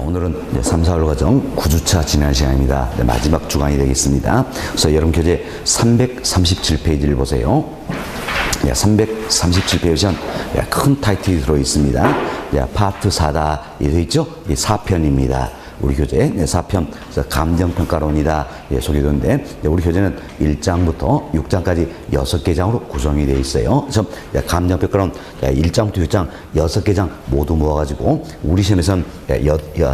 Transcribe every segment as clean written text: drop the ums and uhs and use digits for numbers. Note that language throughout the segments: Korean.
오늘은 3, 4월 과정 9주차 진행 시간입니다. 마지막 주간이 되겠습니다. 그래서 여러분 교재 337페이지를 보세요. 337페이지 큰 타이틀이 들어있습니다. 파트 4다 되어 있죠? 4편입니다. 우리 교재 4편 감정평가론이다 소개되는데 우리 교재는 1장부터 6장까지 6개 장으로 구성이 되어 있어요. 그래서 감정평가론 1장부터 6장 6개 장 모두 모아가지고 우리 시험에서는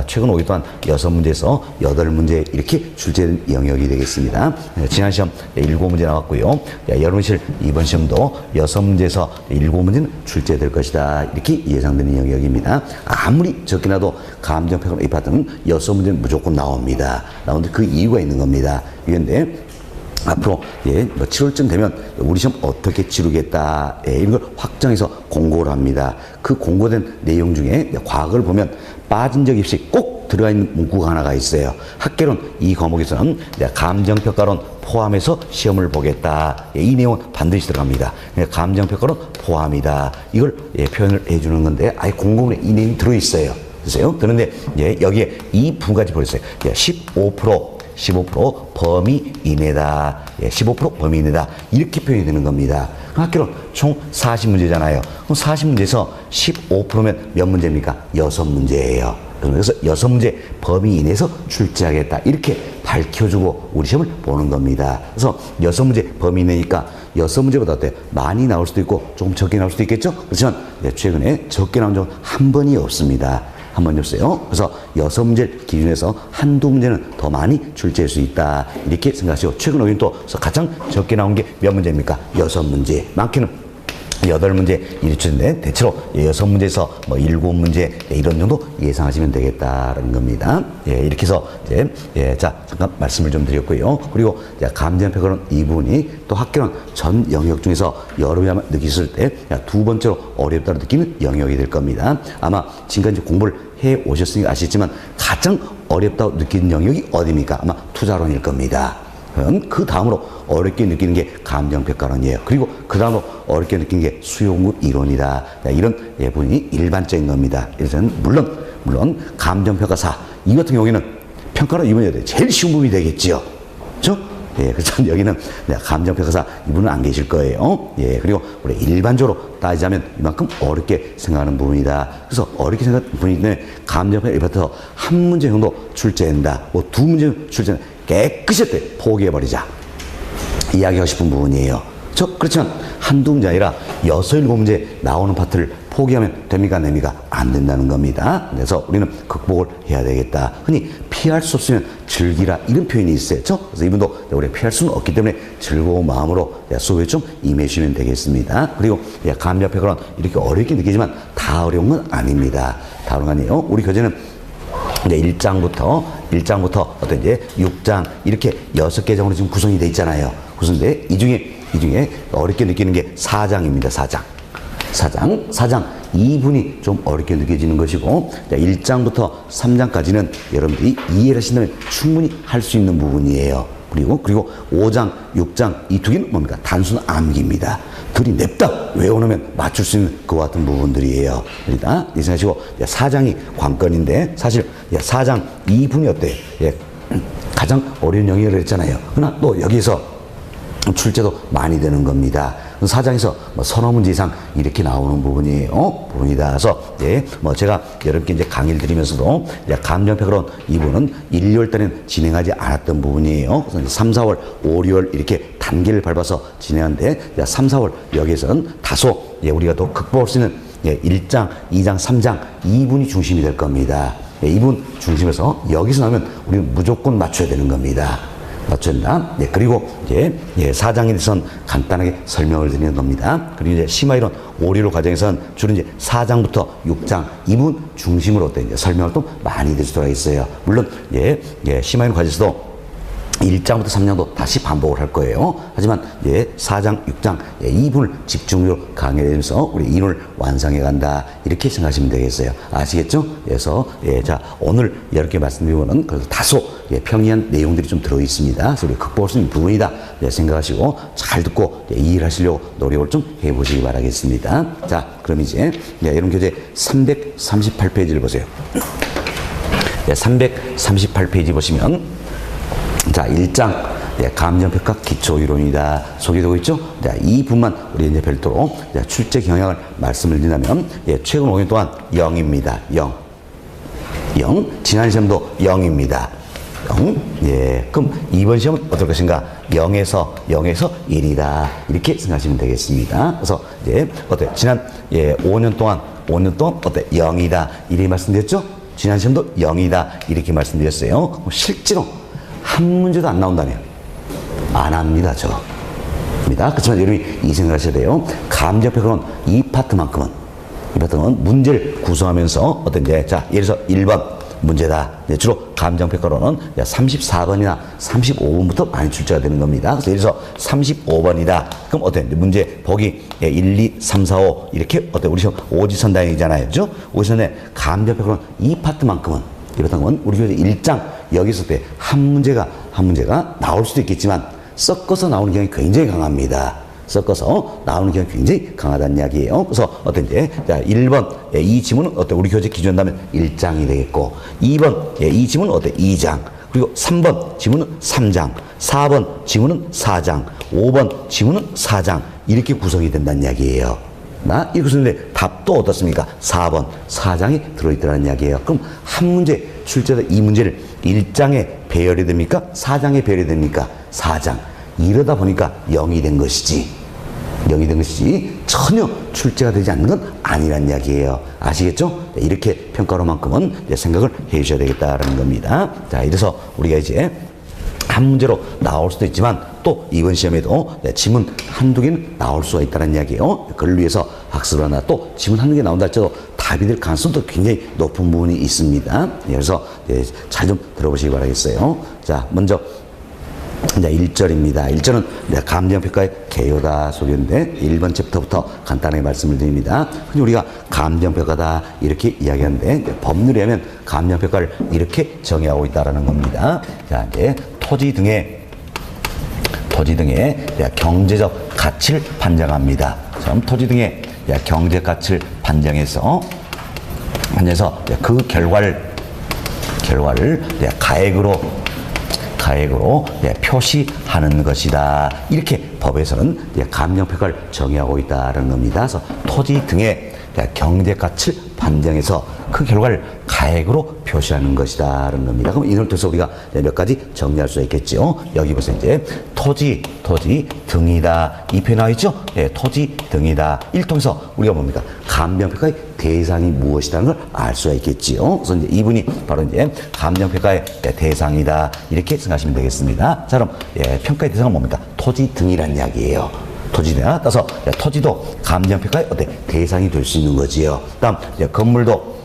최근 5일 동안 6문제에서 8문제 이렇게 출제된 영역이 되겠습니다. 지난 시험 7문제 나왔고요. 여러분 이번 시험도 6문제에서 7문제는 출제될 것이다. 이렇게 예상되는 영역입니다. 아무리 적게 나도 감정평가론 이 파트는 6문제는 무조건 나옵니다. 나오는데 그 이유가 있는 겁니다. 그런데 앞으로 7월쯤 되면 우리 시험 어떻게 치르겠다 이런 걸 확정해서 공고를 합니다. 그 공고된 내용 중에 과거를 보면 빠진 적이 없이 꼭 들어가 있는 문구가 하나가 있어요. 학개론 이 과목에서는 감정평가론 포함해서 시험을 보겠다. 이 내용은 반드시 들어갑니다. 감정평가론 포함이다. 이걸 표현을 해주는 건데 아예 공고문에 이 내용이 들어있어요. 그래서요. 그런데 여기에 이 부분까지 보였어요. 15% 범위 이내다. 15% 범위 이내다. 이렇게 표현이 되는 겁니다. 학교는 총 40문제잖아요. 그럼 40문제에서 15%면 몇 문제입니까? 6문제예요. 그래서 6문제 범위 이내에서 출제하겠다. 이렇게 밝혀주고 우리 시험을 보는 겁니다. 그래서 6문제 범위 이내니까 6문제보다 어때요? 많이 나올 수도 있고 조금 적게 나올 수도 있겠죠? 그렇지만 최근에 적게 나온 적은 한 번이 없습니다. 한 번이 없어요. 그래서 6문제를 기준해서 한두 문제는 더 많이 출제할 수 있다. 이렇게 생각하시고 최근 오인 또 가장 적게 나온 게 몇 문제입니까? 6문제. 많게는 8문제 이렇게 출제인데 대체로 6문제에서 7문제 이런 정도 예상하시면 되겠다라는 겁니다. 이렇게 해서 자 잠깐 말씀을 좀 드렸고요. 그리고 감정평가론 이 부분이 또 학교는 전 영역 중에서 여러분이 아마 느끼실 때 두 번째로 어렵다고 느끼는 영역이 될 겁니다. 아마 지금까지 공부를 해 오셨으니까 아시겠지만 가장 어렵다고 느끼는 영역이 어디입니까? 아마 투자론일 겁니다. 그 다음으로 어렵게 느끼는 게 감정평가론이에요. 그리고 그 다음으로 어렵게 느끼는 게 수요공급 이론이다. 이런 부분이 일반적인 겁니다. 그래서 물론 감정평가사 이 같은 경우에는 평가론 이분이 제일 쉬운 부분이 되겠지요. 그렇죠? 그래서 여기는 감정평가사 이분은 안 계실 거예요. 그리고 우리 일반적으로 따지자면 이만큼 어렵게 생각하는 부분이다. 그래서 어렵게 생각하는 부분인데 감정평가 일반부터 한 문제 정도 출제한다. 두 문제 출제는 깨끗이 포기해버리자. 이야기하고 싶은 부분이에요. 그렇지만 한두 문제 아니라 6, 7문제 나오는 파트를 포기하면 됩니까? 안 됩니까? 안 된다는 겁니다. 그래서 우리는 극복을 해야 되겠다. 흔히 피할 수 없으면 즐기라 이런 표현이 있어요. 그래서 이분도 우리가 피할 수는 없기 때문에 즐거운 마음으로 수업에 좀 임해주시면 되겠습니다. 그리고 감정평가론 이렇게 어렵게 느끼지만 다 어려운 건 아닙니다. 다 어려운 건 아니에요. 우리 교재는 1장부터 어떤 이제 6장 이렇게 6개 장으로 지금 구성이 되어 있잖아요. 구성인데 이 중에 어렵게 느끼는 게 4장입니다. 4장 2분이 좀 어렵게 느껴지는 것이고 1장부터 3장까지는 여러분들이 이해를 하신다면 충분히 할 수 있는 부분이에요. 그리고 5장, 6장 이 두 개는 뭡니까? 단순 암기입니다. 들이 냅다 외워놓으면 맞출 수 있는 그와 같은 부분들이에요. 그러니까 이 생각하시고 4장이 관건인데 사실 4장 2분이 어때요? 가장 어려운 영역을 했잖아요. 그러나 또 여기서 출제도 많이 되는 겁니다. 4장에서 서너 문제 이상 이렇게 나오는 부분이다. 그래서 제가 여러분께 이제 강의를 드리면서도 감정평가론 이 부분은 1, 2월 달에는 진행하지 않았던 부분이에요. 그래서 3, 4월, 5, 6월 이렇게 단계를 밟아서 진행하는데 3, 4월 여기에서는 다소 우리가 또 극복할 수 있는 1장, 2장, 3장 이 부분이 중심이 될 겁니다. 이 부분 중심에서 여기서 나오면 우리는 무조건 맞춰야 되는 겁니다. 맞춘다. 그리고 이제 4장에 대해서는 간단하게 설명을 드리는 겁니다. 그리고 이제 심화이론 5, 6 과정에서는 주로 이제 4장부터 6장 이 부분 중심으로 이제 설명을 또 많이 드리도록 있어요. 물론 심화이론 과정에서도 1장부터 3장도 다시 반복을 할 거예요. 하지만 4장, 6장 이 부분을 집중적으로 강의하면서 우리 인을 완성해 간다. 이렇게 생각하시면 되겠어요. 아시겠죠? 그래서 자 오늘 이렇게 말씀드린 거는 그래서 다소 평이한 내용들이 좀 들어 있습니다. 그래서 우리 극복할 수 있는 부분이다 생각하시고 잘 듣고 이해를 하시려고 노력을 좀 해보시기 바라겠습니다. 자, 그럼 이제 여러분 교재 338페이지를 보세요. 338페이지 보시면 자, 1장 감정평가 기초이론이다 소개되고 있죠. 자, 이 부분만 우리 이제 별도로 출제 경향을 말씀을 드린다면 최근 5년 동안 0입니다. 0. 지난 시험도 0입니다. 0. 그럼 이번 시험은 어떨 것인가? 0에서 1이다. 이렇게 생각하시면 되겠습니다. 그래서 이제 어때요? 지난 5년 동안 어때? 0이다. 이렇게 말씀드렸죠? 지난 시험도 0이다. 이렇게 말씀드렸어요. 실제로 한 문제도 안 나온다면 안 합니다, 그렇지만 여러분이 이 생각을 하셔야 돼요. 감정평가는 이 파트만큼은 문제를 구성하면서 자, 예를 들어서 1번 문제다. 주로 감정평가로는 34번이나 35번부터 많이 출제가 되는 겁니다. 그래서 예를 들어서 35번이다. 그럼 문제 보기 1, 2, 3, 4, 5 이렇게 우리 시험 오지선다형이잖아요. 그죠? 오지선다형 감정평가로는 이 파트만큼은 우리 교재 1장 여기서 한 문제가 나올 수도 있겠지만 섞어서 나오는 경향이 굉장히 강합니다. 섞어서 나오는 경향이 굉장히 강하다는 이야기예요. 그래서 자, 1번 이 지문은 우리 교재 기준한다면 1장이 되겠고 2번 이 지문은 2장 그리고 3번 지문은 3장 4번 지문은 4장 5번 지문은 4장 이렇게 구성이 된다는 이야기예요. 이렇게 쓰는데 답도 어떻습니까? 4번 4장이 들어있더라는 이야기예요. 그럼 한 문제 출제된 이 문제를 1장에 배열이 됩니까? 4장에 배열이 됩니까? 4장. 이러다 보니까 0이 된 것이지 전혀 출제가 되지 않는 건 아니란 이야기예요. 아시겠죠? 이렇게 평가로만큼은 생각을 해 주셔야 되겠다라는 겁니다. 자, 이래서 우리가 이제 한 문제로 나올 수도 있지만 또 이번 시험에도 지문 한두 개는 나올 수가 있다는 이야기예요. 그걸 위해서 학습을 하나 또 지문 한두 개 나온다 할지라도 답이 될 가능성도 굉장히 높은 부분이 있습니다. 그래서 잘 좀 들어보시기 바라겠어요. 자, 먼저 1절입니다. 1절은 감정평가의 개요다 소개인데 1번 챕터부터 간단하게 말씀을 드립니다. 흔히 우리가 감정평가다 이렇게 이야기하는데 법률에 하면 감정평가를 이렇게 정의하고 있다는 겁니다. 자, 이제 토지 등의 경제적 가치를 판정합니다. 토지 등의 경제 가치를 판정해서 그 결과를 가액으로 표시하는 것이다. 이렇게 법에서는 감정평가를 정의하고 있다는 겁니다. 그래서 토지 등의 경제 가치를 판정해서 그 결과를 가액으로 표시하는 것이다라는 겁니다. 그럼 이걸 통해서 우리가 몇 가지 정리할 수 있겠죠. 여기 보세요. 이제 토지 등이다. 이 표현 나와 있죠? 토지 등이다. 이를 통해서 우리가 뭡니까? 감정평가의 대상이 무엇이라는 걸 알 수가 있겠지요. 그래서 이제 이분이 바로 이제 감정평가의 대상이다. 이렇게 생각하시면 되겠습니다. 자, 그럼 평가의 대상은 뭡니까? 토지 등이라는 이야기예요. 토지냐? 따라서 토지도 감정평가의 대상이 될 수 있는 거지요. 다음 건물도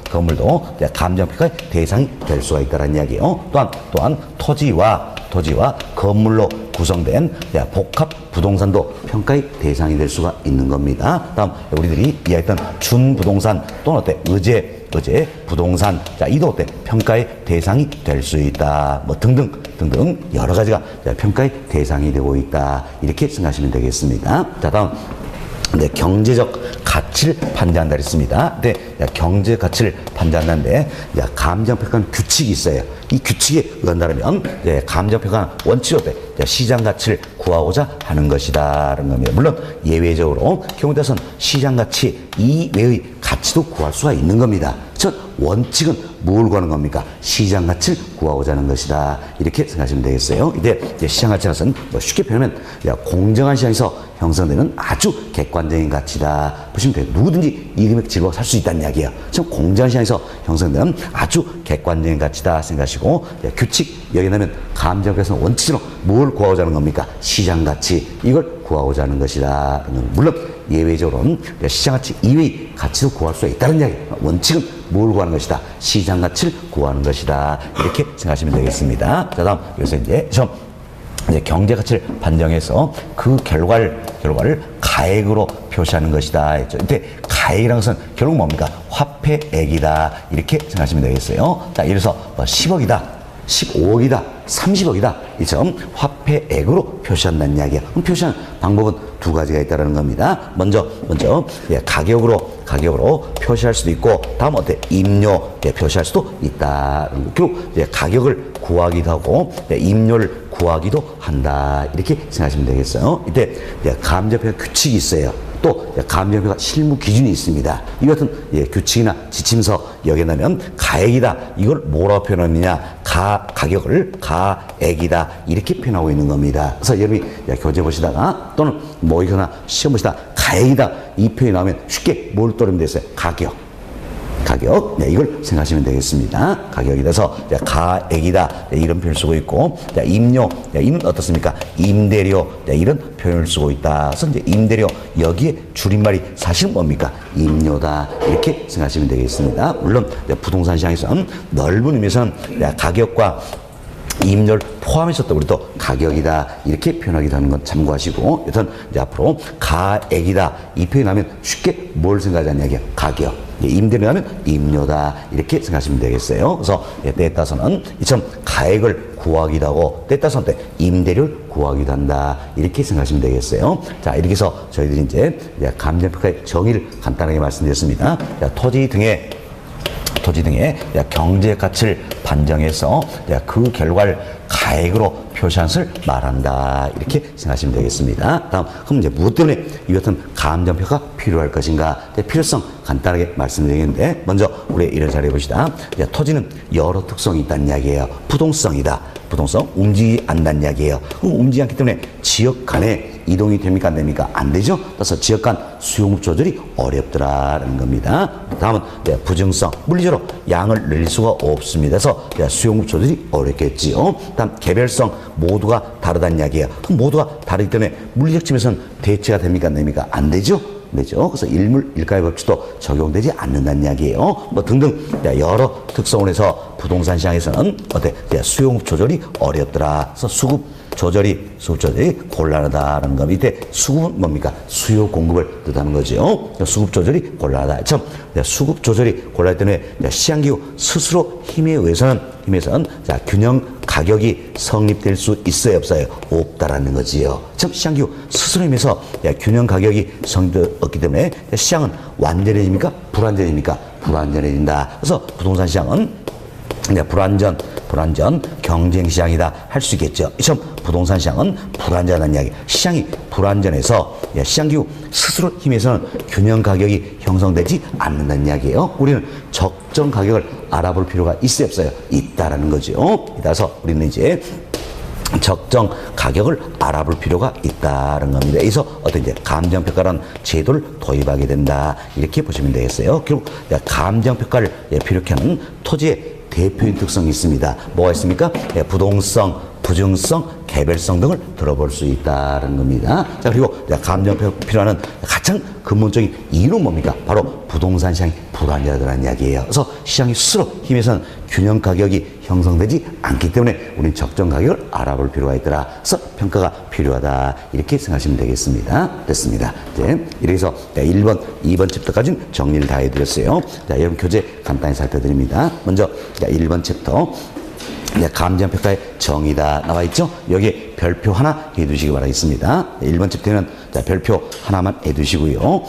감정평가의 대상이 될 수가 있다는 이야기예요. 또한 토지와 건물로 구성된 복합 부동산도 평가의 대상이 될 수가 있는 겁니다. 다음 우리들이 이야기했던 준부동산 또는 의제 부동산 이도 평가의 대상이 될 수 있다. 등등 여러 가지가 평가의 대상이 되고 있다. 이렇게 생각하시면 되겠습니다. 자, 다음 경제적 가치를 판단한다 그랬습니다. 경제 가치를 판단하는데 감정평가는 규칙이 있어요. 이 규칙에 의한다면 감정평가는 원칙으로 시장 가치를 구하고자 하는 것이다라는 겁니다. 물론 예외적으로 경우에 따라서는 시장 가치 이외의 가치도 구할 수가 있는 겁니다. 즉 원칙은 뭘 구하는 겁니까? 시장 가치를 구하고자 하는 것이다. 이렇게 생각하시면 되겠어요. 이제 시장 가치라는 것은 쉽게 표현하면 공정한 시장에서 형성되는 아주 객관적인 가치다. 보시면 돼요. 누구든지 이 금액 지르고 살 수 있다는 이야기예요. 지금 공정한 시장에서 형성되는 아주 객관적인 가치다 생각하시고 규칙 여기 나면 감정에서는 원칙으로 뭘 구하고자 하는 겁니까? 시장 가치 이걸 구하고자 하는 것이다. 물론 예외적으로는 시장 가치 이외의 가치도 구할 수 있다는 이야기. 원칙은 뭘 구하는 것이다? 시장 가치를 구하는 것이다. 이렇게 생각하시면 되겠습니다. 자, 다음 여기서 이제 경제 가치를 판정해서 그 결과를 가액으로 표시하는 것이다 했죠. 근데 가액이라는 것은 결국 뭡니까? 화폐액이다. 이렇게 생각하시면 되겠어요. 자, 예를 들어서 10억이다. 15억이다. 30억이다. 이처럼 화폐액으로 표시한다는 이야기야. 그럼 표시하는 방법은 두 가지가 있다는 겁니다. 먼저 가격으로 가격으로 표시할 수도 있고, 다음 어때? 임료 표시할 수도 있다. 그리고 이제 가격을 구하기도 하고, 임료를 구하기도 한다. 이렇게 생각하시면 되겠어요. 이때 감정평가 규칙이 있어요. 또 감정평가 실무 기준이 있습니다. 이 같은 규칙이나 지침서 여기에 나면 가액이다. 이걸 뭐라고 표현하느냐? 가격을 가액이다. 이렇게 표현하고 있는 겁니다. 그래서 여러분이 교재 보시다가 또는 모의고사나 시험 보시다가 가액이다. 이 표현이 나오면 쉽게 뭘 떠올리면 되겠어요? 가격. 이걸 생각하시면 되겠습니다. 가격이 돼서 가액이다. 이런 표현을 쓰고 있고, 임료, 이는 어떻습니까? 임대료, 이런 표현을 쓰고 있다. 그래서 이제 임대료, 여기에 줄임말이 사실은 뭡니까? 임료다. 이렇게 생각하시면 되겠습니다. 물론 부동산 시장에서는 넓은 의미에서는 가격과 임료를 포함해서 또 우리 또 가격이다 이렇게 표현하기도 하는 건 참고하시고, 여튼 이제 앞으로 가액이다 이 표현하면 쉽게 뭘 생각하자는 이야기야? 가격. 임대료는 임료다 이렇게 생각하시면 되겠어요. 그래서 때에 따라서는 이처럼 가액을 구하기도 하고, 때에 따라서는 임대료를 구하기도 한다 이렇게 생각하시면 되겠어요. 자, 이렇게 해서 저희들이 이제 감정평가의 정의를 간단하게 말씀드렸습니다. 토지 등의 경제 가치를 판정해서 그 결과를 가액으로 표시한 것을 말한다 이렇게 생각하시면 되겠습니다. 다음, 그럼 이제 무엇 때문에 이 같은 감정평가가 필요할 것인가? 필요성 간단하게 말씀드리겠는데, 먼저 우리 이런 자리에 보시다. 토지는 여러 특성이 있다는 이야기예요. 부동성이다. 부동성, 움직이지 않는다는 이야기예요. 움직이지 않기 때문에 지역 간에 이동이 됩니까? 안 됩니까? 안 되죠? 그래서 지역 간 수용급 조절이 어렵더라라는 겁니다. 다음은 부증성, 물리적으로 양을 늘릴 수가 없습니다. 그래서 수용급 조절이 어렵겠지요. 다음 개별성, 모두가 다르다는 이야기예요. 그럼 모두가 다르기 때문에 물리적 측면에서는 대체가 됩니까? 안 됩니까? 안 되죠? 되죠. 그래서 일물 일가의 법칙도 적용되지 않는다는 이야기예요. 뭐 등등 여러 특성을 해서 부동산 시장에서는 어때? 수용급 조절이 어렵더라. 그래서 수급 조절이 곤란하다라는 거. 밑에 수급은 뭡니까? 수요 공급을 뜻하는 거죠. 수급 조절이 곤란하다. 참 수급 조절이 곤란하기 때문에 시장기후 스스로 힘에 의해서는 균형 가격이 성립될 수 있어요, 없어요? 없다라는 거지요. 참 시장기후 스스로 힘에서 균형 가격이 성립되었기 때문에 시장은 완전해집니까? 불완전해집니까? 불완전해진다. 그래서 부동산 시장은 불완전 경쟁 시장이다 할 수 있겠죠. 참 부동산 시장은 불완전한 이야기. 시장이 불완전해서 시장기후 스스로 힘에서는 균형 가격이 형성되지 않는다는 이야기예요. 우리는 적정 가격을 알아볼 필요가 있어요, 없어요? 있다라는 거죠. 따라서 우리는 이제 적정 가격을 알아볼 필요가 있다는 겁니다. 그래서 어떤 이제 감정평가라는 제도를 도입하게 된다 이렇게 보시면 되겠어요. 결국 감정평가를 비롯해 하는 토지의 대표인 특성이 있습니다. 뭐가 있습니까? 부동성, 부증성, 개별성 등을 들어볼 수 있다는 겁니다. 자, 그리고 감정평가 필요하는 가장 근본적인 이유는 뭡니까? 바로 부동산 시장이 불안정하다는 이야기예요. 그래서 시장이 스스로 힘에서는 균형 가격이 형성되지 않기 때문에 우리는 적정 가격을 알아볼 필요가 있더라. 그래서 평가가 필요하다. 이렇게 생각하시면 되겠습니다. 됐습니다. 이제 이렇게 해서 1번, 2번 챕터까지는 정리를 다 해드렸어요. 자, 여러분 교재 간단히 살펴드립니다. 먼저 1번 챕터. 감정평가의 정의다 나와 있죠? 여기에 별표 하나 해두시기 바라겠습니다. 1번 챕터는 별표 하나만 해두시고요.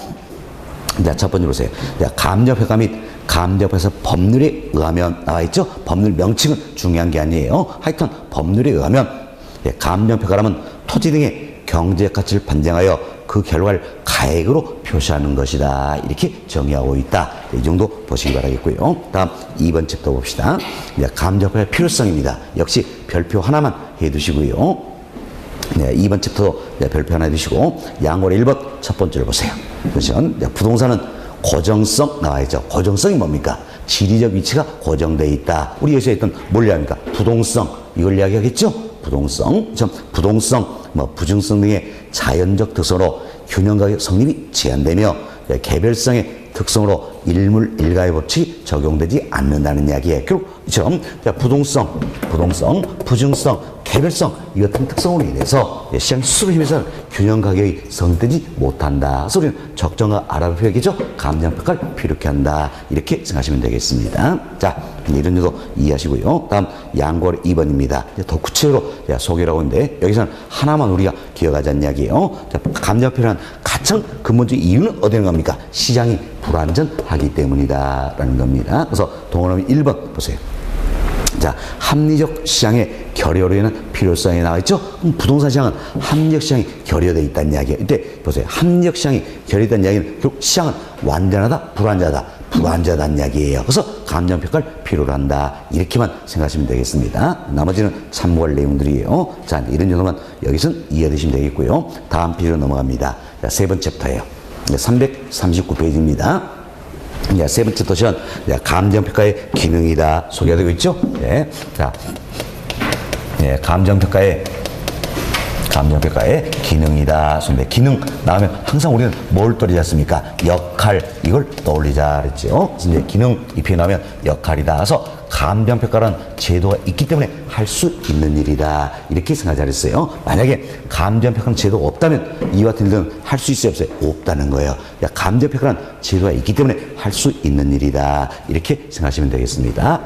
첫 번째 보세요. 감정평가 및 감정평가에서 법률에 의하면 나와 있죠? 법률 명칭은 중요한 게 아니에요. 하여튼 법률에 의하면 감정평가라면 토지 등의 경제 가치를 판정하여 그 결과를 가액으로 표시하는 것이다. 이렇게 정의하고 있다. 이 정도 보시기 바라겠고요. 다음 2번 챕터 봅시다. 감정평가의 필요성입니다. 역시 별표 하나만 해두시고요. 2번 챕터도 별표 하나 해두시고 양호리 1번 첫 번째를 보세요. 그렇죠? 부동산은 고정성 나와 있죠. 고정성이 뭡니까? 지리적 위치가 고정되어 있다. 우리 여기서 했던 뭘 이야기합니까? 부동성. 이걸 이야기하겠죠? 부동성. 부동성, 부증성 등의 자연적 특성으로 균형가격 성립이 제한되며 개별성의 특성으로 일물 일가의 법칙이 적용되지 않는다는 이야기예요. 결국 이처럼 부동성, 부증성, 개별성 이 같은 특성으로 인해서 시장 수습 힘에서는 균형 가격이 성립되지 못한다. 그래서 우리는 적정한 알아보기죠. 감정평가를 필요케 한다. 이렇게 생각하시면 되겠습니다. 자, 이런 점도 이해하시고요. 다음 양골 2번입니다. 더 구체적으로 소개를 하고 있는데 여기서는 하나만 우리가 기억하자는 이야기예요. 자, 감정평가는 가장 근본적인 이유는 어디에 겁니까? 시장이 불안전하기 때문이다 라는 겁니다. 그래서 동그라미 1번 보세요. 자, 합리적 시장의 결여로 인한 필요성이 나와있죠? 부동산 시장은 합리적 시장이 결여되어 있다는 이야기예요. 이때 보세요. 합리적 시장이 결여되어 있다는 이야기는 결국 시장은 완전하다, 불완전하다, 불완전하다는 이야기예요. 그래서 감정평가를 필요로 한다. 이렇게만 생각하시면 되겠습니다. 나머지는 참고할 내용들이에요. 자, 이런 정도만 여기서는 이해되시면 되겠고요. 다음 페이지로 넘어갑니다. 자, 세 번째 챕터예요. 339페이지입니다. 세 번째 도시는 감정평가의 기능이다 소개되고 있죠. 네. 자, 감정평가의 기능이다. 기능 나오면 항상 우리는 뭘 떠올리지 않습니까? 역할 이걸 떠올리자 그랬죠. 그래서 이제 기능 이 표현 나오면 역할이다. 그래서 감정평가라는 제도가 있기 때문에 할 수 있는 일이다. 이렇게 생각하자 그랬어요. 만약에 감정평가는 제도가 없다면 이와 같은 일은 할 수 있어요, 없어요? 없다는 거예요. 감정평가라는 제도가 있기 때문에 할 수 있는 일이다. 이렇게 생각하시면 되겠습니다.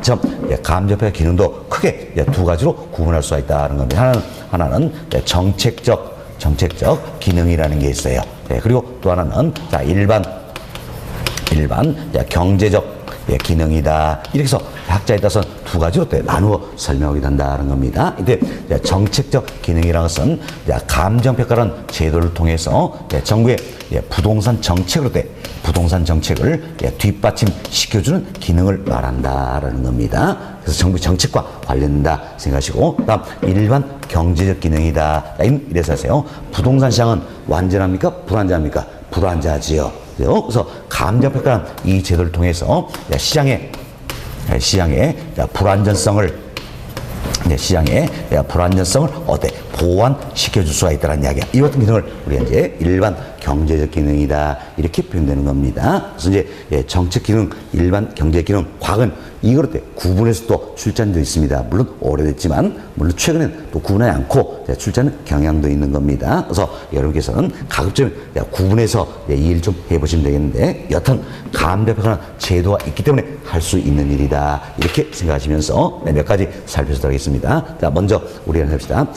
감정평가 기능도 크게 두 가지로 구분할 수가 있다는 겁니다. 하나는 정책적 기능이라는 게 있어요. 그리고 또 하나는 일반 경제적 기능이다. 이렇게 해서 학자에 따라서 두 가지로 나누어 설명하게 된다는 겁니다. 이때 정책적 기능이라는 것은 감정평가라는 제도를 통해서 정부의 부동산 정책으로 부동산 정책을 뒷받침시켜주는 기능을 말한다라는 겁니다. 그래서 정부 정책과 관련된다 생각하시고, 다음 일반 경제적 기능이다. 이래서 하세요. 부동산 시장은 완전합니까? 불완전합니까? 불완전하지요. 그래서 감정평가는 이 제도를 통해서 시장의 불안전성을 보완시켜줄 수가 있다는 이야기야. 이 같은 기능을 우리가 이제 일반 경제적 기능이다. 이렇게 표현되는 겁니다. 그래서 이제 정책 기능, 일반 경제적 기능, 과학은 이걸 구분해서 또 출제한 적 있습니다. 물론 오래됐지만, 물론 최근엔 또 구분하지 않고 출제하는 경향도 있는 겁니다. 그래서 여러분께서는 가급적 구분해서 이해를 좀 해보시면 되겠는데, 여튼 감정평가는 제도가 있기 때문에 할 수 있는 일이다. 이렇게 생각하시면서 몇 가지 살펴보도록 하겠습니다. 자, 먼저 우리가 해봅시다.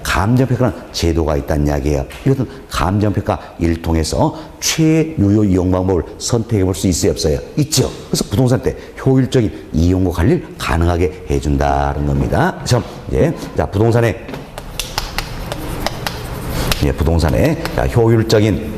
감정평가는 제도가 있다는 이야기예요. 이것은 감정평가 를 통해서 최유효 이용 방법을 선택해 볼 수 있어요, 없어요? 있죠. 그래서 부동산 때 효율적인 이용과 관리를 가능하게 해준다는 겁니다. 그래서 이제 부동산의 효율적인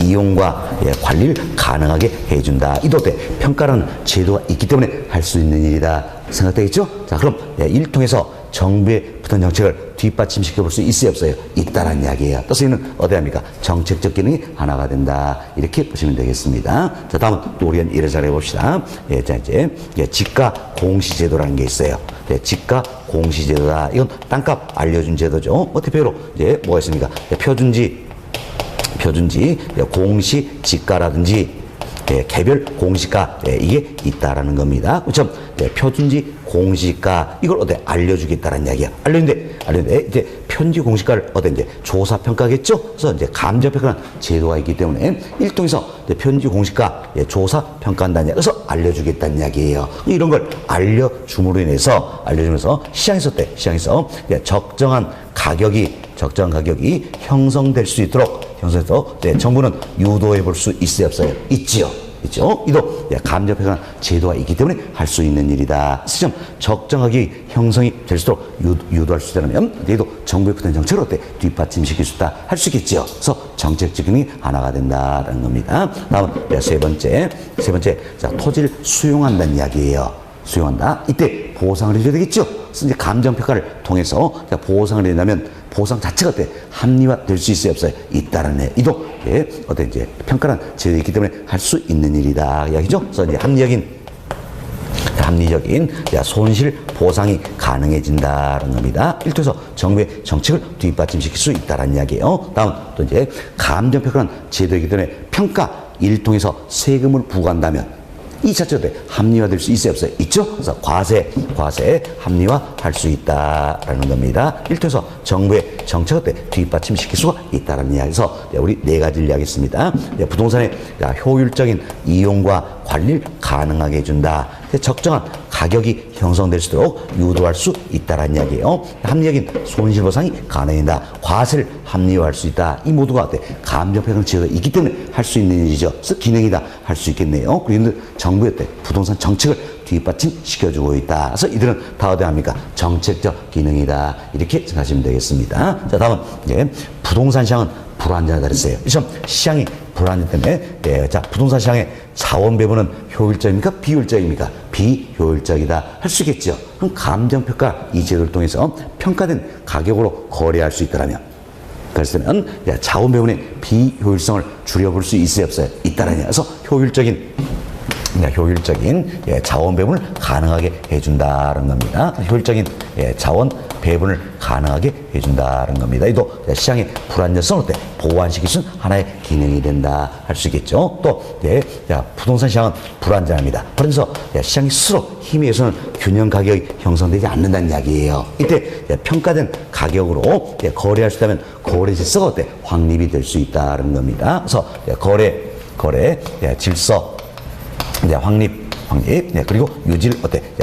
이용과 관리를 가능하게 해준다. 이도 평가라는 제도가 있기 때문에 할 수 있는 일이다. 생각되겠죠? 자, 그럼 이를 통해서 정부의 부동산 정책을 뒷받침시켜 볼 수 있어요, 없어요? 있다라는 이야기예요. 따라서 이는 어디 합니까? 정책적 기능이 하나가 된다. 이렇게 보시면 되겠습니다. 자, 다음은 또 우리가 일을 잘 해봅시다. 자, 이제 지가 공시제도라는 게 있어요. 지가 공시제도다. 이건 땅값 알려준 제도죠. 대표로 이제 뭐가 있습니까? 표준지, 공시지가라든지 개별 공시가 이게 있다라는 겁니다. 그렇죠? 표준지 공시가 이걸 알려주겠다는 이야기야. 알려는데 이제 편지 공시가를 이제 조사 평가겠죠. 그래서 이제 감정평가는 제도가 있기 때문에 일동에서 편지 공시가 조사 평가한다는 이야기. 그래서 알려주겠다는 이야기예요. 이런 걸 알려줌으로 인해서 시장에서 적정한 가격이 형성될 수 있도록 정부는 유도해 볼 수 있어요, 없어요? 있지요. 있죠. 이도 감정평가는 제도가 있기 때문에 할 수 있는 일이다. 시점 적정하게 형성이 될 수 있도록 유도할 수 있다면 얘도 정부의 부동산 정책으로 뒷받침시킬 수 있다. 할 수 있겠지요. 그래서 정책적 기능이 하나가 된다라는 겁니다. 다음 세 번째, 자, 토지를 수용한다는 이야기예요. 수용한다. 이때 보상을 해줘야 되겠죠. 그래서 이제 감정평가를 통해서 보상을 해준다면 보상 자체가 합리화될 수 있어요, 없어요? 있다라는 이도 이제 평가란 제도가 있기 때문에 할 수 있는 일이다 이야기죠. 그래서 이제 합리적인 손실 보상이 가능해진다는 겁니다. 일터에서 정부의 정책을 뒷받침시킬 수 있다는 이야기예요. 다음 또 이제 감정평가란 제도이기 때문에 평가 일 통해서 세금을 부과한다면 이 자체도 합리화될 수 있어요, 없어요? 있죠? 그래서 과세 합리화할 수 있다라는 겁니다. 일터에서 정부의 정책을 뒷받침시킬 수가 있다는 이야기에서 우리 네 가지를 이야기했습니다. 부동산의 효율적인 이용과 관리를 가능하게 해준다. 적정한 가격이 형성될 수 있도록 유도할 수 있다는 이야기예요. 합리적인 손실보상이 가능하다. 과세를 합리화할 수 있다. 이 모두가 감정평가를 지어져 있기 때문에 할 수 있는 일이죠. 그래서 기능이다 할 수 있겠네요. 그리고 정부의 부동산 정책을 뒷받침시켜주고 있다. 그래서 이들은 다 어디 합니까? 정책적 기능이다. 이렇게 생각하시면 되겠습니다. 자, 다음은 부동산 시장은 불안정하다 그랬어요. 시장이 불안정 때문에 자, 부동산 시장의 자원 배분은 효율적입니까? 비효율적입니까? 비효율적이다 할 수 있겠죠. 그럼 감정평가 이 제도를 통해서 평가된 가격으로 거래할 수 있다면 그랬으면 자원 배분의 비효율성을 줄여볼 수 있어요, 없어요? 있다라는 얘기야. 그래서 효율적인 자원 배분을 가능하게 해준다는 겁니다. 효율적인 자원 배분을 가능하게 해준다는 겁니다. 이도 시장의 불안정성을 보완시킬 수 있는 하나의 기능이 된다 할 수 있겠죠. 또 부동산 시장은 불안정합니다. 그래서 시장이 스스로 힘에 의해서는 균형 가격이 형성되지 않는다는 이야기예요. 이때 평가된 가격으로 거래할 수 있다면 거래 질서가 확립이 될 수 있다는 겁니다. 그래서 거래 질서 확립, 그리고 유지를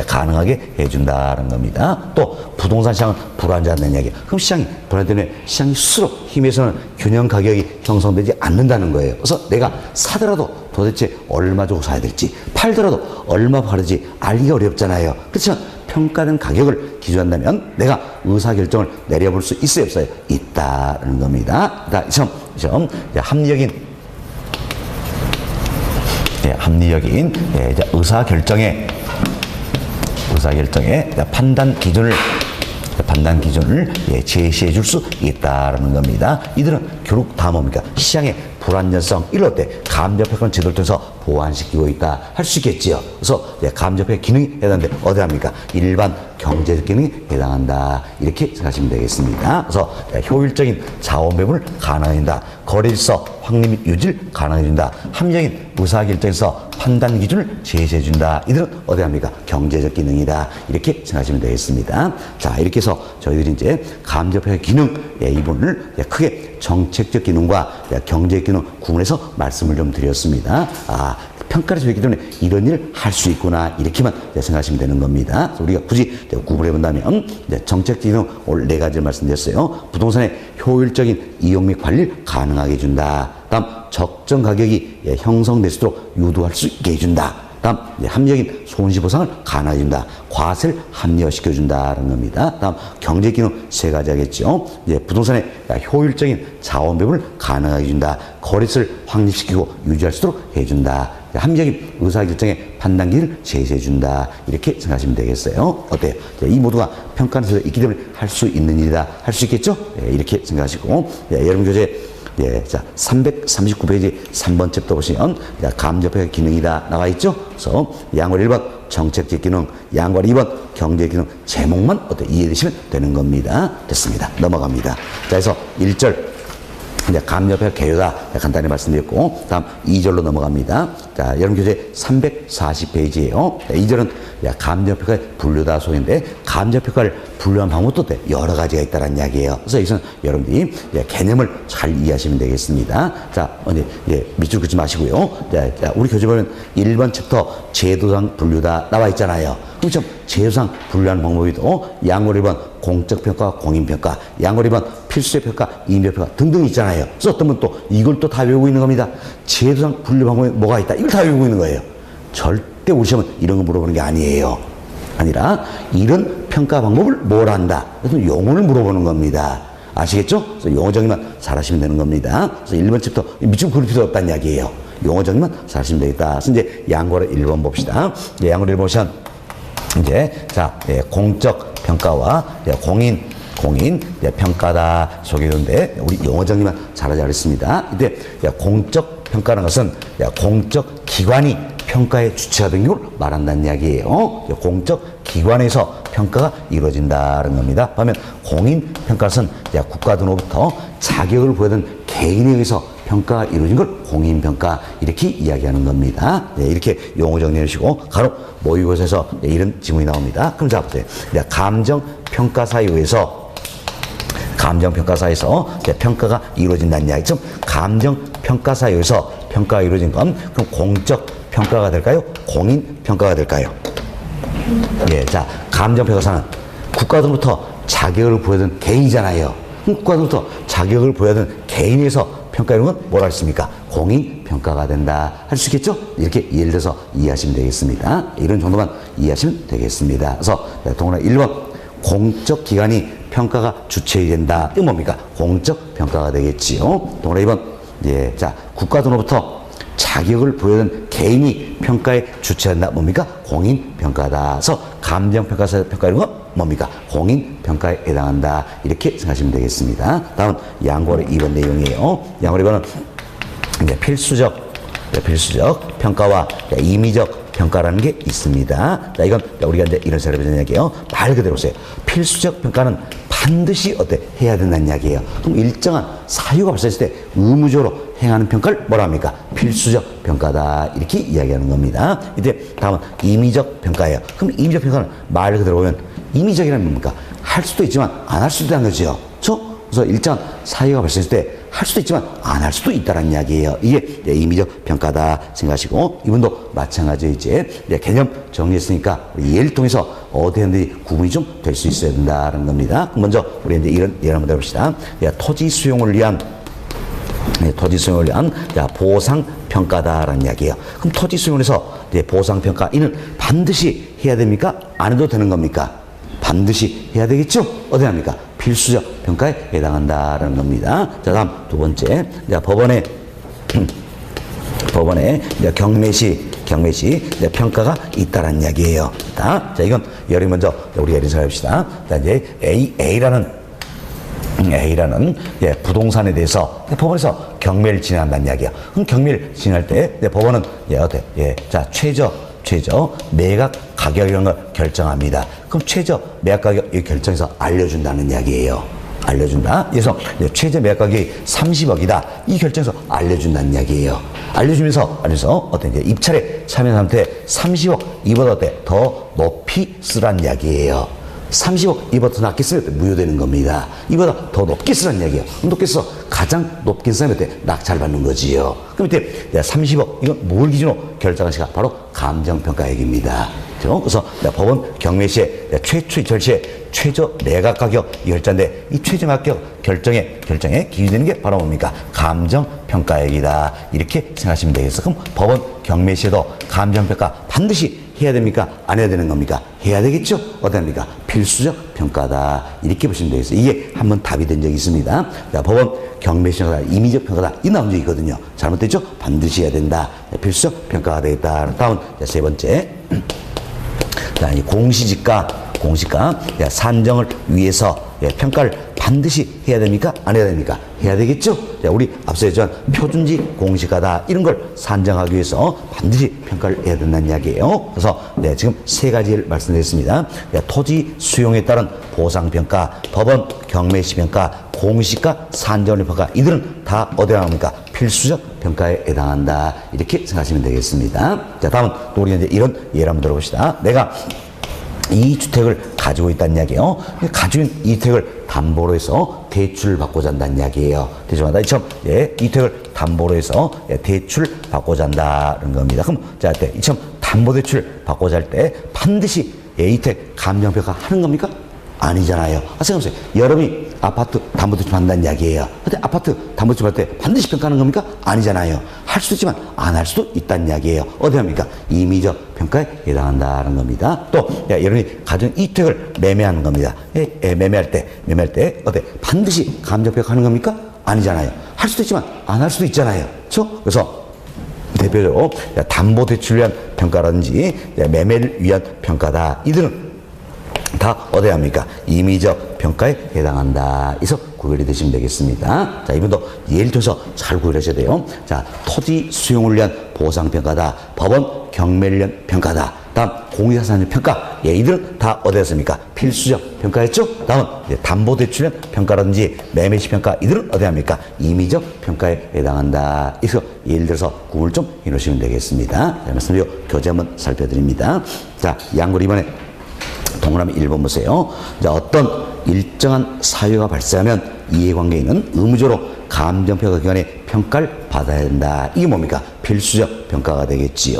가능하게 해준다는 겁니다. 또 부동산 시장은 불안정하다는 이야기. 그럼 시장이 불안되면 시장이 스스로 힘에서는 균형 가격이 형성되지 않는다는 거예요. 그래서 내가 사더라도 도대체 얼마 주고 사야 될지, 팔더라도 얼마 팔을지 알기가 어렵잖아요. 그렇지만 평가된 가격을 기준한다면 내가 의사결정을 내려볼 수 있어요, 없어요? 있다는 겁니다. 합리적인 의사결정의 판단 기준을 제시해 줄 수 있다는 겁니다. 이들은 결국 다 뭡니까? 시장의 불안정성, 이럴 때 감정평가 제도를 통해서 보완시키고 있다 할 수 있겠지요. 그래서 감정평가 기능이 해당하는데 어디 합니까? 일반 경제적 기능이 해당한다. 이렇게 생각하시면 되겠습니다. 그래서 효율적인 자원 배분을 가능해진다. 거래질서 확립 및 유지를 가능해준다. 합리적인 의사결정에서 판단 기준을 제시해준다. 이들은 어디 합니까? 경제적 기능이다. 이렇게 생각하시면 되겠습니다. 자, 이렇게 해서 저희들이 이제 감정평가 기능 이 부분을 크게 정책적 기능과 경제적 기능 구분해서 말씀을 좀 드렸습니다. 평가를 주기 때문에 이런 일을 할 수 있구나 이렇게만 생각하시면 되는 겁니다. 그래서 우리가 굳이 구분해 본다면 정책 기능 오늘 네 가지를 말씀드렸어요. 부동산의 효율적인 이용 및 관리를 가능하게 해준다. 다음 적정 가격이 형성될 수 있도록 유도할 수 있게 해준다. 다음 합리적인 손실보상을 가능하게 해준다. 과세를 합리화시켜준다는 겁니다. 다음 경제기능 세 가지 하겠죠. 부동산의 효율적인 자원 배분을 가능하게 해준다. 거래세를 확립시키고 유지할 수 있도록 해준다. 합리적인 의사결정의 판단기를 제시해준다. 이렇게 생각하시면 되겠어요. 어때요? 이 모두가 평가에서 있기 때문에 할 수 있는 일이다. 할 수 있겠죠? 이렇게 생각하시고 여러분 교재 339페이지 3번 챕터 보시면 감정평가 기능이다 나와 있죠. 그래서 양월 1번 정책적 기능, 양월 2번 경제적 기능 제목만 이해되시면 되는 겁니다. 됐습니다. 넘어갑니다. 자, 그래서 1절 감정평가 개요다 간단히 말씀드렸고 다음 2절로 넘어갑니다. 자, 여러분 교재 340페이지예요. 2절은 감정평가의 분류다 소인데 감정평가를 분류한 방법도 여러 가지가 있다는 이야기예요. 그래서 여기서는 여러분들이 개념을 잘 이해하시면 되겠습니다. 자, 밑줄 긋지 마시고요. 자, 우리 교재 보면 1번 챕터 제도상 분류다 나와 있잖아요. 그럼 제도상 분류하는 방법이도 양월 1번 공적평가, 공인평가, 양월 2번 필수적 평가, 인별평가 등등 있잖아요. 그래서 어떤 분 또 이걸 또 다 외우고 있는 겁니다. 제도상 분류 방법에 뭐가 있다. 이걸 다 외우고 있는 거예요. 절대 우리 시험은 이런 거 물어보는 게 아니에요. 아니라 이런 평가 방법을 뭘 한다. 그래서 용어를 물어보는 겁니다. 아시겠죠? 그래서 용어 정리만 잘하시면 되는 겁니다. 그래서 1번 챕터 밑줄 그릴 필요 없다는 이야기예요. 용어 정리만 잘하시면 되겠다. 그래서 이제 양월의 1번 봅시다. 양월의 1번 보시면 이제 공적 평가와 공인 평가다 소개되는데 우리 용어 정리만 잘하자 그랬습니다. 이때 공적 평가라는 것은 공적 기관이 평가의 주체가 된 걸 말한다는 이야기예요. 공적 기관에서 평가가 이루어진다는 겁니다. 반면 공인 평가는 국가 등으로부터 자격을 보여준 개인에 의해서 평가가 이루어진 걸 공인평가 이렇게 이야기하는 겁니다. 네, 이렇게 용어 정리해 주시고 간혹 모의고사에서 네, 이런 지문이 나옵니다. 그럼 자 보세요. 감정평가사유에서 평가가 이루어진다는 이야기. 즉 감정평가사유에서 평가가 이루어진 건 그럼 공적 평가가 될까요? 공인 평가가 될까요? 예, 자 감정평가사는 국가로부터 자격을 부여받은 개인이잖아요. 국가로부터 자격을 부여받은 개인에서 평가하는 건 뭐라 했습니까? 공인 평가가 된다. 할 수 있겠죠? 이렇게 예를 들어서 이해하시면 되겠습니다. 이런 정도만 이해하시면 되겠습니다. 그래서 동그라미 1번 공적 기관이 평가가 주체이 된다. 이건 뭡니까? 공적 평가가 되겠지요. 동그라미 2번 예, 자 국가로부터 자격을 부여받은 개인이 평가에 주체한다. 뭡니까? 공인평가다. 그래서 감정평가사 평가하는 건 뭡니까? 공인평가에 해당한다. 이렇게 생각하시면 되겠습니다. 다음 양보의 2번 내용이에요. 양보의 2번은 이제 필수적 평가와 임의적 평가라는 게 있습니다. 자, 이건 우리가 이제 이런 식으로 해보자는 이야기예요. 말 그대로 보세요. 필수적 평가는 반드시 해야 된다는 이야기예요. 그럼 일정한 사유가 발생했을 때 의무적으로 행하는 평가를 뭐라 합니까? 필수적 평가다. 이렇게 이야기하는 겁니다. 이제 다음은 임의적 평가예요. 그럼 임의적 평가는 말 그대로 보면 임의적이라는 뭡니까? 할 수도 있지만 안 할 수도 있다는 거죠. 그래서 일정한 사유가 발생했을 때 할 수도 있지만 안 할 수도 있다는 이야기예요. 이게 임의적 평가다 생각하시고 이분도 마찬가지로 이제 개념 정리했으니까 예를 통해서 어떻게 하는지 구분이 좀 될 수 있어야 된다는 겁니다. 먼저 우리 이제 이런 예를 한번 해봅시다. 토지 수용을 위한 보상 평가다라는 이야기예요. 그럼 토지 수용에서 보상 평가 이는 반드시 해야 됩니까? 안 해도 되는 겁니까? 반드시 해야 되겠죠? 어디 합니까? 필수적 평가에 해당한다라는 겁니다. 자, 다음 두 번째. 자, 법원에 경매시 평가가 있다라는 이야기예요. 자, 이건 예를 먼저 우리 예를 해봅시다. 자, 이제 A라는 부동산에 대해서 법원에서 경매를 진행한다는 이야기야. 그럼 경매를 진행할 때 법원은 자 최저 매각 가격 이런 걸 결정합니다. 그럼 최저 매각 가격 이 결정해서 알려준다는 이야기예요. 알려준다. 그래서 최저 매각 가격이 30억이다. 이 결정해서 알려준다는 이야기예요. 알려주면서 어떤 이제 입찰에 참여한 사람한테 30억 이보다 더 높이 쓰라는 이야기예요. 30억 이보다 더 낮게 쓰면 무효되는 겁니다. 이보다 더 높게 쓰라는 이야기예요. 높게 써 가장 높게 쓰면 낙찰받는 거지요. 그럼 이때 30억 이건 뭘 기준으로 결정한 시가 바로 감정평가액입니다. 그래서 법원 경매 시에 최초 입찰 시에 최저 매각 가격 이 결정인데 이 최저 매각 가격 결정에 기준이 되는 게 바로 뭡니까? 감정평가액이다. 이렇게 생각하시면 되겠어. 그럼 법원 경매 시에도 감정평가 반드시 해야 됩니까? 안 해야 되는 겁니까? 해야 되겠죠? 어떻습니까? 필수적 평가다. 이렇게 보시면 되겠어요. 이게 한번 답이 된 적이 있습니다. 자, 법원 경매 시효다, 임의적 평가다. 이 나온 적이 있거든요. 잘못됐죠? 반드시 해야 된다. 필수적 평가가 되겠다. 다음 세 번째. 자, 이 공시지가 산정을 위해서 평가를 반드시 해야 됩니까? 안 해야 됩니까? 해야 되겠죠? 자, 우리 앞서 했지만 표준지 공시가다 이런 걸 산정하기 위해서 반드시 평가를 해야 된다는 이야기예요. 그래서 지금 세 가지를 말씀드렸습니다. 토지 수용에 따른 보상평가, 법원 경매시 평가, 공시가 산정을 평가 이들은 다 어디에 나옵니까? 필수적 평가에 해당한다. 이렇게 생각하시면 되겠습니다. 자, 다음은 또 우리 이제 이런 예를 한번 들어봅시다. 내가 이 주택을 가지고 있다는 이야기예요. 가지고 있는 이 주택을 담보로 해서 대출을 받고자 한다는 이야기예요. 대출받다. 이처럼 이 주택을 담보로 해서 대출 받고자 한다는 겁니다. 그럼 자, 이처럼 담보대출 받고자 할 때 반드시 이 주택 감정평가 하는 겁니까? 아니잖아요. 생각해보세요. 여러분이 아파트 담보대출 받는다는 이야기예요. 근데 아파트 담보대출 받을 때 반드시 평가하는 겁니까? 아니잖아요. 할 수도 있지만 안 할 수도 있다는 이야기예요. 어디 합니까? 임의적 평가에 해당한다는 겁니다. 또 여러분이 가진 이 주택을 매매하는 겁니다. 매매할 때 어때? 반드시 감정평가하는 겁니까? 아니잖아요. 할 수도 있지만 안 할 수도 있잖아요. 그렇죠? 그래서 대표적으로 담보대출을 위한 평가라든지 매매를 위한 평가다. 이들은 다 어디에 합니까? 임의적 평가에 해당한다. 그래서 구별이 되시면 되겠습니다. 자, 이분도 예를 들어서 잘 구별하셔야 돼요. 자, 토지 수용을 위한 보상평가다. 법원 경매를 위한 평가다. 다음 공유자산 평가. 예, 이들은 다 어디였습니까? 필수적 평가였죠? 다음은 이제 담보대출형 평가라든지 매매시 평가. 이들은 어디 합니까? 임의적 평가에 해당한다. 그래서 예를 들어서 구분을 좀 해놓으시면 되겠습니다. 자, 말씀드리고 교재 한번 살펴드립니다. 자, 양글 이번에 동그라미 1번 보세요. 자, 어떤 일정한 사유가 발생하면 이해관계인은 의무적으로 감정평가 기관의 평가를 받아야 된다. 이게 뭡니까? 필수적 평가가 되겠지요.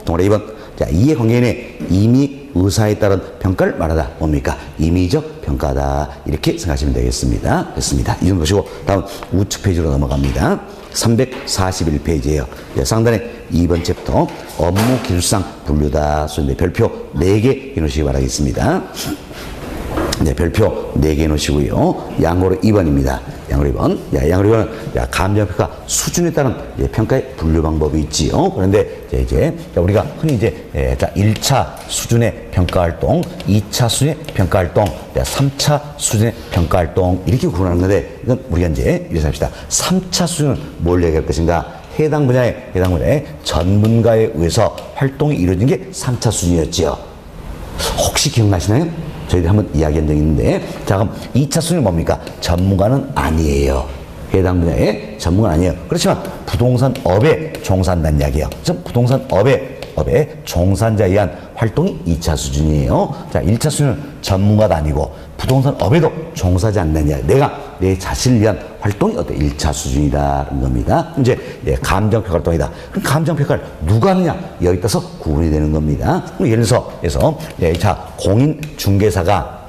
동그라미 2번. 자, 이해관계인의 임의 의사에 따른 평가를 말하다. 뭡니까? 임의적 평가다. 이렇게 생각하시면 되겠습니다. 됐습니다. 이 정도 보시고 다음 우측 페이지로 넘어갑니다. 341페이지예요. 상단에 2번 챕터 업무 기술상 분류다. 수인데 별표 4개 해놓으시기 바라겠습니다. 네, 별표 4개 해놓으시고요. 양으로 2번입니다. 양으로 2번. 양으로 2번은 감정평가 수준에 따른 평가의 분류 방법이 있지요. 그런데 이제 우리가 흔히 이제 1차 수준의 평가활동, 2차 수준의 평가활동, 3차 수준의 평가활동 이렇게 구분하는 건데 이건 우리가 이제 이래서 합시다. 3차 수준은 뭘 얘기할 것인가? 해당 분야의 전문가에 의해서 활동이 이루어진 게 3차 수준이었지요. 혹시 기억나시나요? 저희들이 한번 이야기한 적이 있는데, 자, 그럼 2차 수준이 뭡니까? 전문가는 아니에요. 해당 분야의 전문가는 아니에요. 그렇지만 부동산업에 종사한다는 이야기예요. 그래서 부동산업에 종사자에 의한 활동이 2차 수준이에요. 자, 1차 수준은 전문가도 아니고 부동산업에도 종사하지 않는 이야기. 내가 내 자신을 위한 활동이 어때? 1차 수준이다라는 겁니다. 이제 감정평가 활동이다. 그럼 감정평가를 누가 하느냐? 여기 따라서 구분이 되는 겁니다. 예를 들어서 자, 공인중개사가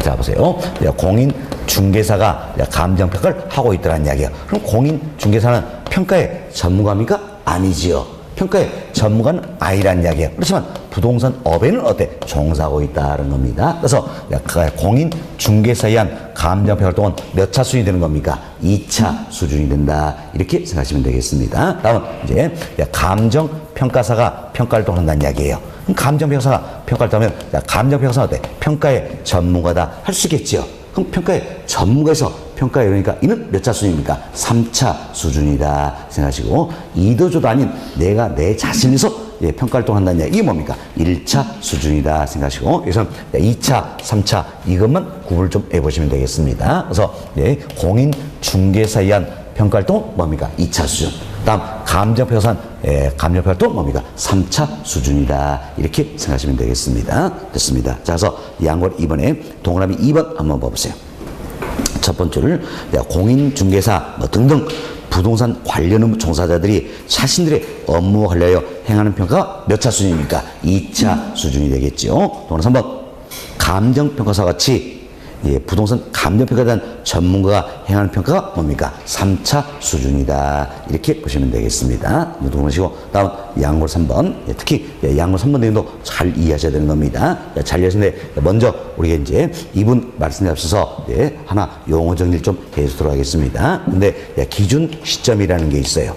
자, 보세요. 공인중개사가 감정평가를 하고 있더라는 이야기예요. 그럼 공인중개사는 평가의 전문가입니까? 아니지요. 평가의 전문가는 아니라는 이야기예요. 그렇지만 부동산업에는 어때? 종사하고 있다는 겁니다. 그래서 공인중개사에 의한 감정평가 활동은 몇 차 수준이 되는 겁니까? 2차 수준이 된다. 이렇게 생각하시면 되겠습니다. 다음은 이제 감정평가사가 평가활동을 한다는 이야기예요. 그럼 감정평가사가 평가활동하면 감정평가사는 어때? 평가의 전문가다 할 수 있겠죠. 그럼 평가의 전문가에서 평가에 이러니까 이는 몇 차 수준입니까? 3차 수준이다 생각하시고, 이도저도 아닌 내가 내 자신에서 평가활동을 한다는 이야기. 이게 뭡니까? 1차 수준이다 생각하시고, 그래서 2차, 3차 이것만 구분을 좀 해보시면 되겠습니다. 그래서 공인중개사에 의한 평가활동은 뭡니까? 2차 수준. 다음 감정평가활동 뭡니까? 3차 수준이다. 이렇게 생각하시면 되겠습니다. 됐습니다. 자, 그래서 양골 이번에 동그라미 2번 한번 봐보세요. 첫 번째를 공인중개사 등등 부동산 관련 업무 종사자들이 자신들의 업무와 관련하여 행하는 평가가 몇 차 수준입니까? 2차 수준이 되겠죠. 또 3번 감정평가사 같이 부동산 감정평가에 대한 전문가가 행하는 평가가 뭡니까? 3차 수준이다. 이렇게 보시면 되겠습니다. 이거 보시고 다음 양골 3번. 특히 양골 3번 내용도 잘 이해하셔야 되는 겁니다. 잘 이해하시는데 먼저 우리가 이제 이분 말씀에 앞서서 하나 용어 정리를 좀 해주도록 하겠습니다. 근데 기준 시점이라는 게 있어요.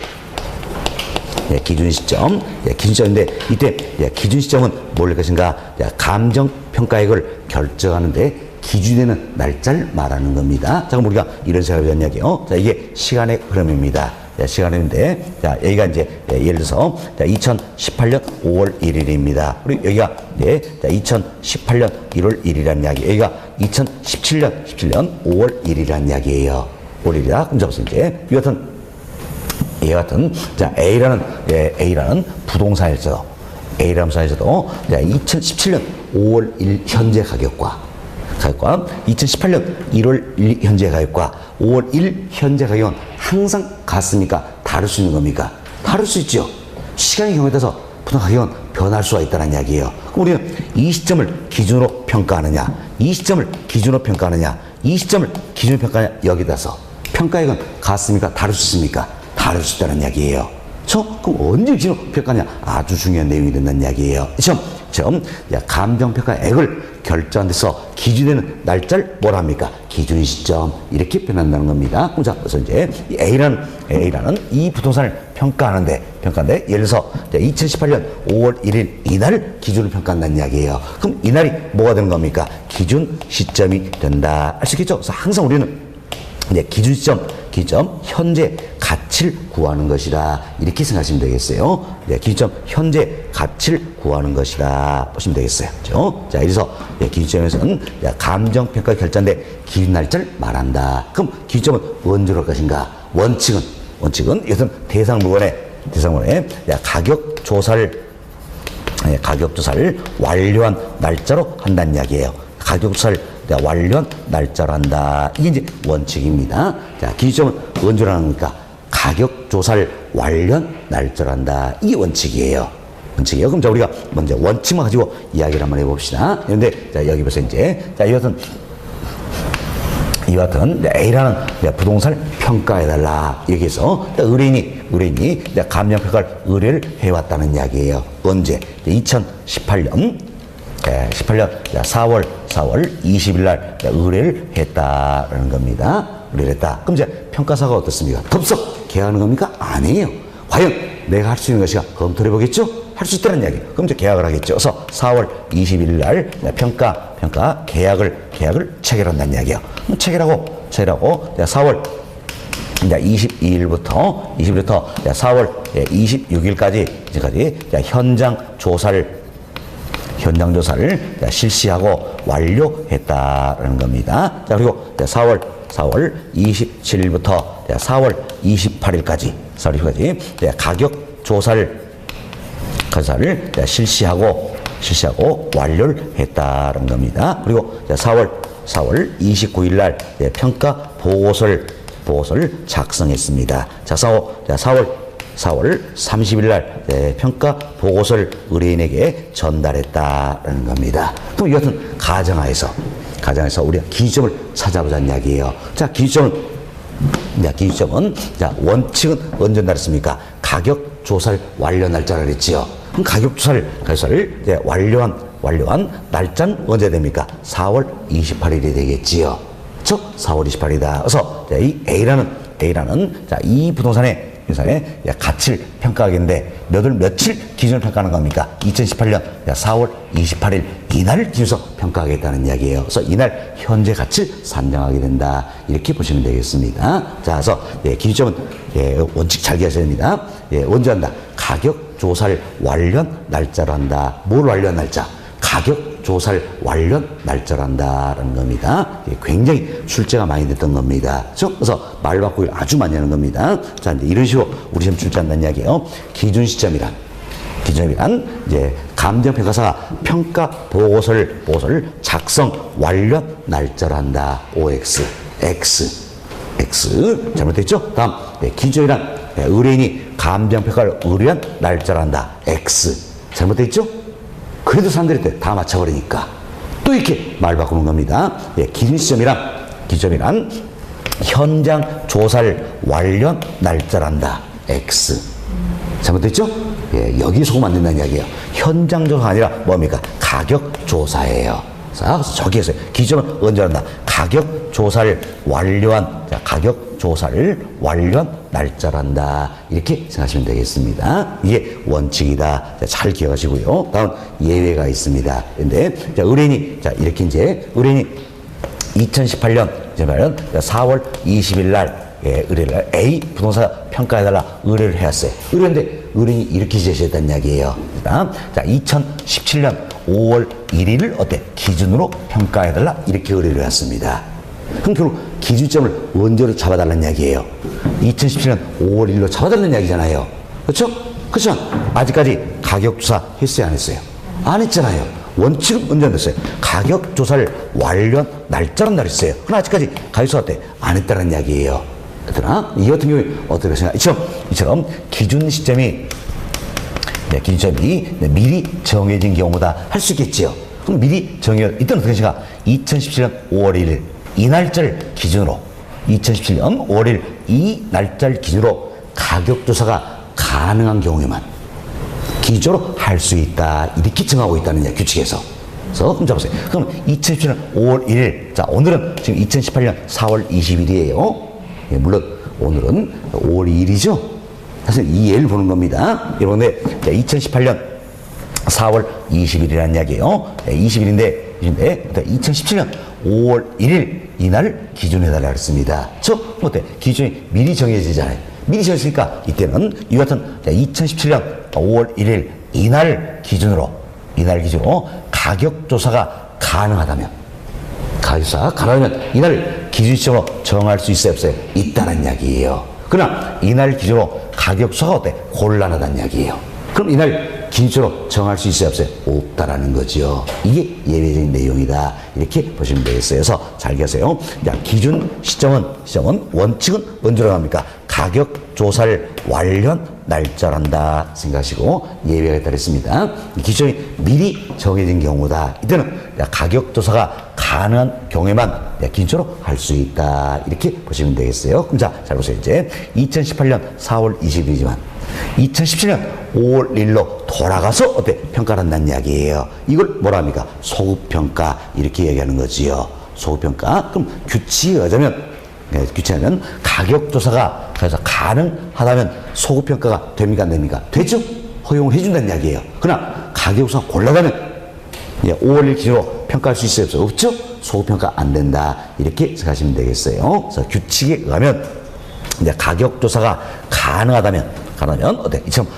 기준 시점. 기준 시점인데 이때 기준 시점은 뭘 것인가? 감정평가액을 결정하는데 기준되는 날짜를 말하는 겁니다. 자, 그럼 우리가 이런 생각을 한 이야기요. 자, 이게 시간의 흐름입니다. 자, 시간의 흐름인데, 자, 여기가 이제, 예를 들어서, 2018년 5월 1일입니다. 그리고 여기가, 2018년 1월 1일이라는 이야기. 여기가 2017년 5월 1일이라는 이야기예요. 5월 1일이다. 그럼 잡으세요. 이제, 이 같은, 자, A라는 부동산에서도, 2017년 5월 1일 현재 가격과 2018년 1월 1일 현재 가격과 5월 1일 현재 가격은 항상 같습니까? 다를 수 있는 겁니까? 다를 수 있죠. 시간의 경우에 따라서 부동산 가격은 변할 수가 있다는 이야기예요. 그럼 우리는 이 시점을 기준으로 평가하느냐, 이 시점을 기준으로 평가하느냐, 이 시점을 기준으로 평가하느냐, 여기에 따라서 평가액은 같습니까? 다를 수 있습니까? 다를 수 있다는 이야기예요. 그럼 언제 기준으로 평가하느냐? 아주 중요한 내용이 된다는 이야기예요. 감정평가액을 결정한 데서 기준되는 날짜를 뭐라 합니까? 기준 시점. 이렇게 표현한다는 겁니다. 그래서 이제 A라는 이 부동산을 평가하는데, 예를 들어서 2018년 5월 1일 이날을 기준으로 평가한다는 이야기예요. 그럼 이날이 뭐가 되는 겁니까? 기준 시점이 된다. 알 수 있겠죠? 그래서 항상 우리는 기준 시점, 현재 가치를 구하는 것이다. 이렇게 생각하시면 되겠어요. 기준점 현재 가치를 구하는 것이다. 보시면 되겠어요. 그렇죠? 자, 이래서 기준점에서는 감정평가 결정된 기준 날짜를 말한다. 그럼 기준점은 언제로 할 것인가? 원칙은 이것은 대상 물건의 가격 조사를 완료한 날짜로 한다는 이야기예요. 가격 조사를 완료한 날짜로 한다. 이게 이제 원칙입니다. 자, 기준점은 언제로 합니까? 가격 조사를 완료한 날짜로 한다. 이게 원칙이에요. 그럼 자, 우리가 먼저 원칙만 가지고 이야기를 한번 해봅시다. 그런데 자, 여기 보세요. 이제 자, 이와 같은 A라는 부동산을 평가해달라. 여기서 의뢰인이 감정평가를 의뢰를 해왔다는 이야기예요. 언제? 2018년 4월 20일 날 의뢰를 했다라는 겁니다. 의뢰를 했다. 그럼 이제 평가사가 어떻습니까? 급속 계약하는 겁니까? 아니에요. 과연 내가 할 수 있는 것이가 검토를 해보겠죠? 할 수 있다는 이야기. 그럼 이제 계약을 하겠죠. 그래서 4월 20일 날 평가 계약을 체결한다는 이야기예요. 체결하고 4월 22일부터 4월 26일까지 현장 조사를 실시하고 완료했다라는 겁니다. 자, 그리고 4월 27일부터 4월 28일까지 가격 조사를 실시하고 완료를 했다는 겁니다. 그리고 4월 29일 날 평가 보고서를 작성했습니다. 자, 4월 30일 날 평가 보고서를 의뢰인에게 전달했다는 겁니다. 그럼 이 같은 가정하에서 우리가 기준점을 찾아보자는 이야기예요. 자, 기준점은 원칙은 언제 전달했습니까? 가격 조사를 완료한 날짜를 했지요. 그럼 가격 조사를 완료한 날짜는 언제 됩니까? 4월 28일이 되겠지요. 그렇죠? 4월 28일이다. 그래서 이 A라는 이 부동산의 가치를 평가하겠는데 며칠 기준을 평가하는 겁니까? 2018년 4월 28일 이날을 기준으로 평가하겠다는 이야기예요. 그래서 이날 현재 가치를 산정하게 된다. 이렇게 보시면 되겠습니다. 자, 그래서 기준점은 원칙 잘 기억하셔야 됩니다. 언제 한다? 가격 조사를 완료한 날짜로 한다. 뭘 완료한 날짜? 가격 조사를 완료한 날짜로 한다라는 겁니다. 굉장히 출제가 많이 됐던 겁니다. 그래서 말 바꾸기를 아주 많이 하는 겁니다. 자, 이제 이런 식으로 우리 시험 출제한다는 이야기예요. 기준 시점이란 이제 감정평가사가 평가 보고서를 작성 완료한 날짜로 한다. OX, X 잘못됐죠? 다음 기준이란 의뢰인이 감정평가를 의뢰한 날짜로 한다. X 잘못됐죠? 그래도 사람들이 다 맞춰버리니까 또 이렇게 말 바꾸는 겁니다. 기준 시점이란 현장 조사를 완료한 날짜란다. X. 잘못됐죠? 여기 속으면 안 된다는 이야기예요. 현장 조사가 아니라 뭡니까? 가격 조사예요. 자, 저기에서 기준은 언제 한다? 가격 조사를 완료한 날짜란다. 이렇게 생각하시면 되겠습니다. 이게 원칙이다. 잘 기억하시고요. 다음 예외가 있습니다. 근데 의뢰인이 의뢰인이 2018년 4월 20일 날 의뢰를 A 부동산 평가해달라 의뢰를 해왔어요. 의뢰인이 이렇게 제시했다는 이야기예요. 자, 2017년 5월 1일을 기준으로 평가해달라 이렇게 의뢰를 해왔습니다. 그럼 결국 기준점을 언제로 잡아달라는 이야기예요. 2017년 5월 1일로 잡아달라는 이야기잖아요. 그렇죠? 아직까지 가격조사 했어요, 안 했어요? 안 했잖아요. 원칙은 언제 안 됐어요? 가격조사를 완료한 날짜란 날 했어요. 그럼 아직까지 가격조사 때 안 했다는 이야기예요. 얘들아, 이 같은 경우에 어떻게 생각하세요? 이처럼 기준점이 미리 정해진 경우보다 할 수 있겠지요. 그럼 미리 이때는 어떻게 생각하? 2017년 5월 1일 이 날짜를 기준으로 2017년 5월 1일 이 날짜를 기준으로 가격조사가 가능한 경우에만 기조로 할 수 있다. 이렇게 정하고 있다는 규칙에서. 그래서 그럼 잡으세요. 그럼 2017년 5월 1일. 자, 오늘은 지금 2018년 4월 20일이에요. 물론 오늘은 5월 2일이죠. 사실 이 예를 보는 겁니다. 여러분들 2018년 4월 20일이라는 이야기예요. 20일인데 2017년 5월 1일 이날을 기준해달라고 했습니다. 어때? 기준이 미리 정해지잖아요. 미리 정했으니까 이때는 이와 같은 2017년 5월 1일 이날 기준으로 가격 조사가 가능하다면 이날 기준 시점으로 정할 수 있어요, 없어요? 있다는 이야기예요. 그러나 이날 기준으로 가격 조사가 어때? 곤란하다는 이야기예요. 그럼 이날 기준으로 정할 수 있어요, 없어요? 없다라는 거죠. 이게 예외적인 내용이다. 이렇게 보시면 되겠어요. 그래서 잘 기억하세요. 자, 기준 시점은 원칙은 언제로 합니까? 가격 조사를 완료한 날짜란다 생각하시고 예외가 있다 그랬습니다. 기준이 미리 정해진 경우다. 이때는 가격 조사가 가능한 경우에만 기준으로 할 수 있다. 이렇게 보시면 되겠어요. 그럼 자, 잘 보세요. 이제 2018년 4월 20일이지만 2017년 5월 1일로 돌아가서 어때? 평가를 한다는 이야기예요. 이걸 뭐라 합니까? 소급평가 이렇게 얘기하는 거지요. 소급평가. 그럼 규칙에 의하자면 가격조사가 그래서 가능하다면 소급평가가 됩니까? 안 됩니까? 되죠? 허용을 해준다는 이야기예요. 그러나 가격조사가 곤란하면 5월 1일 기준으로 평가할 수 있어요? 없어요? 없죠? 소급평가 안 된다. 이렇게 생각하시면 되겠어요. 그래서 규칙에 의하면 이제 가격조사가 가능하다면 어때? 이처럼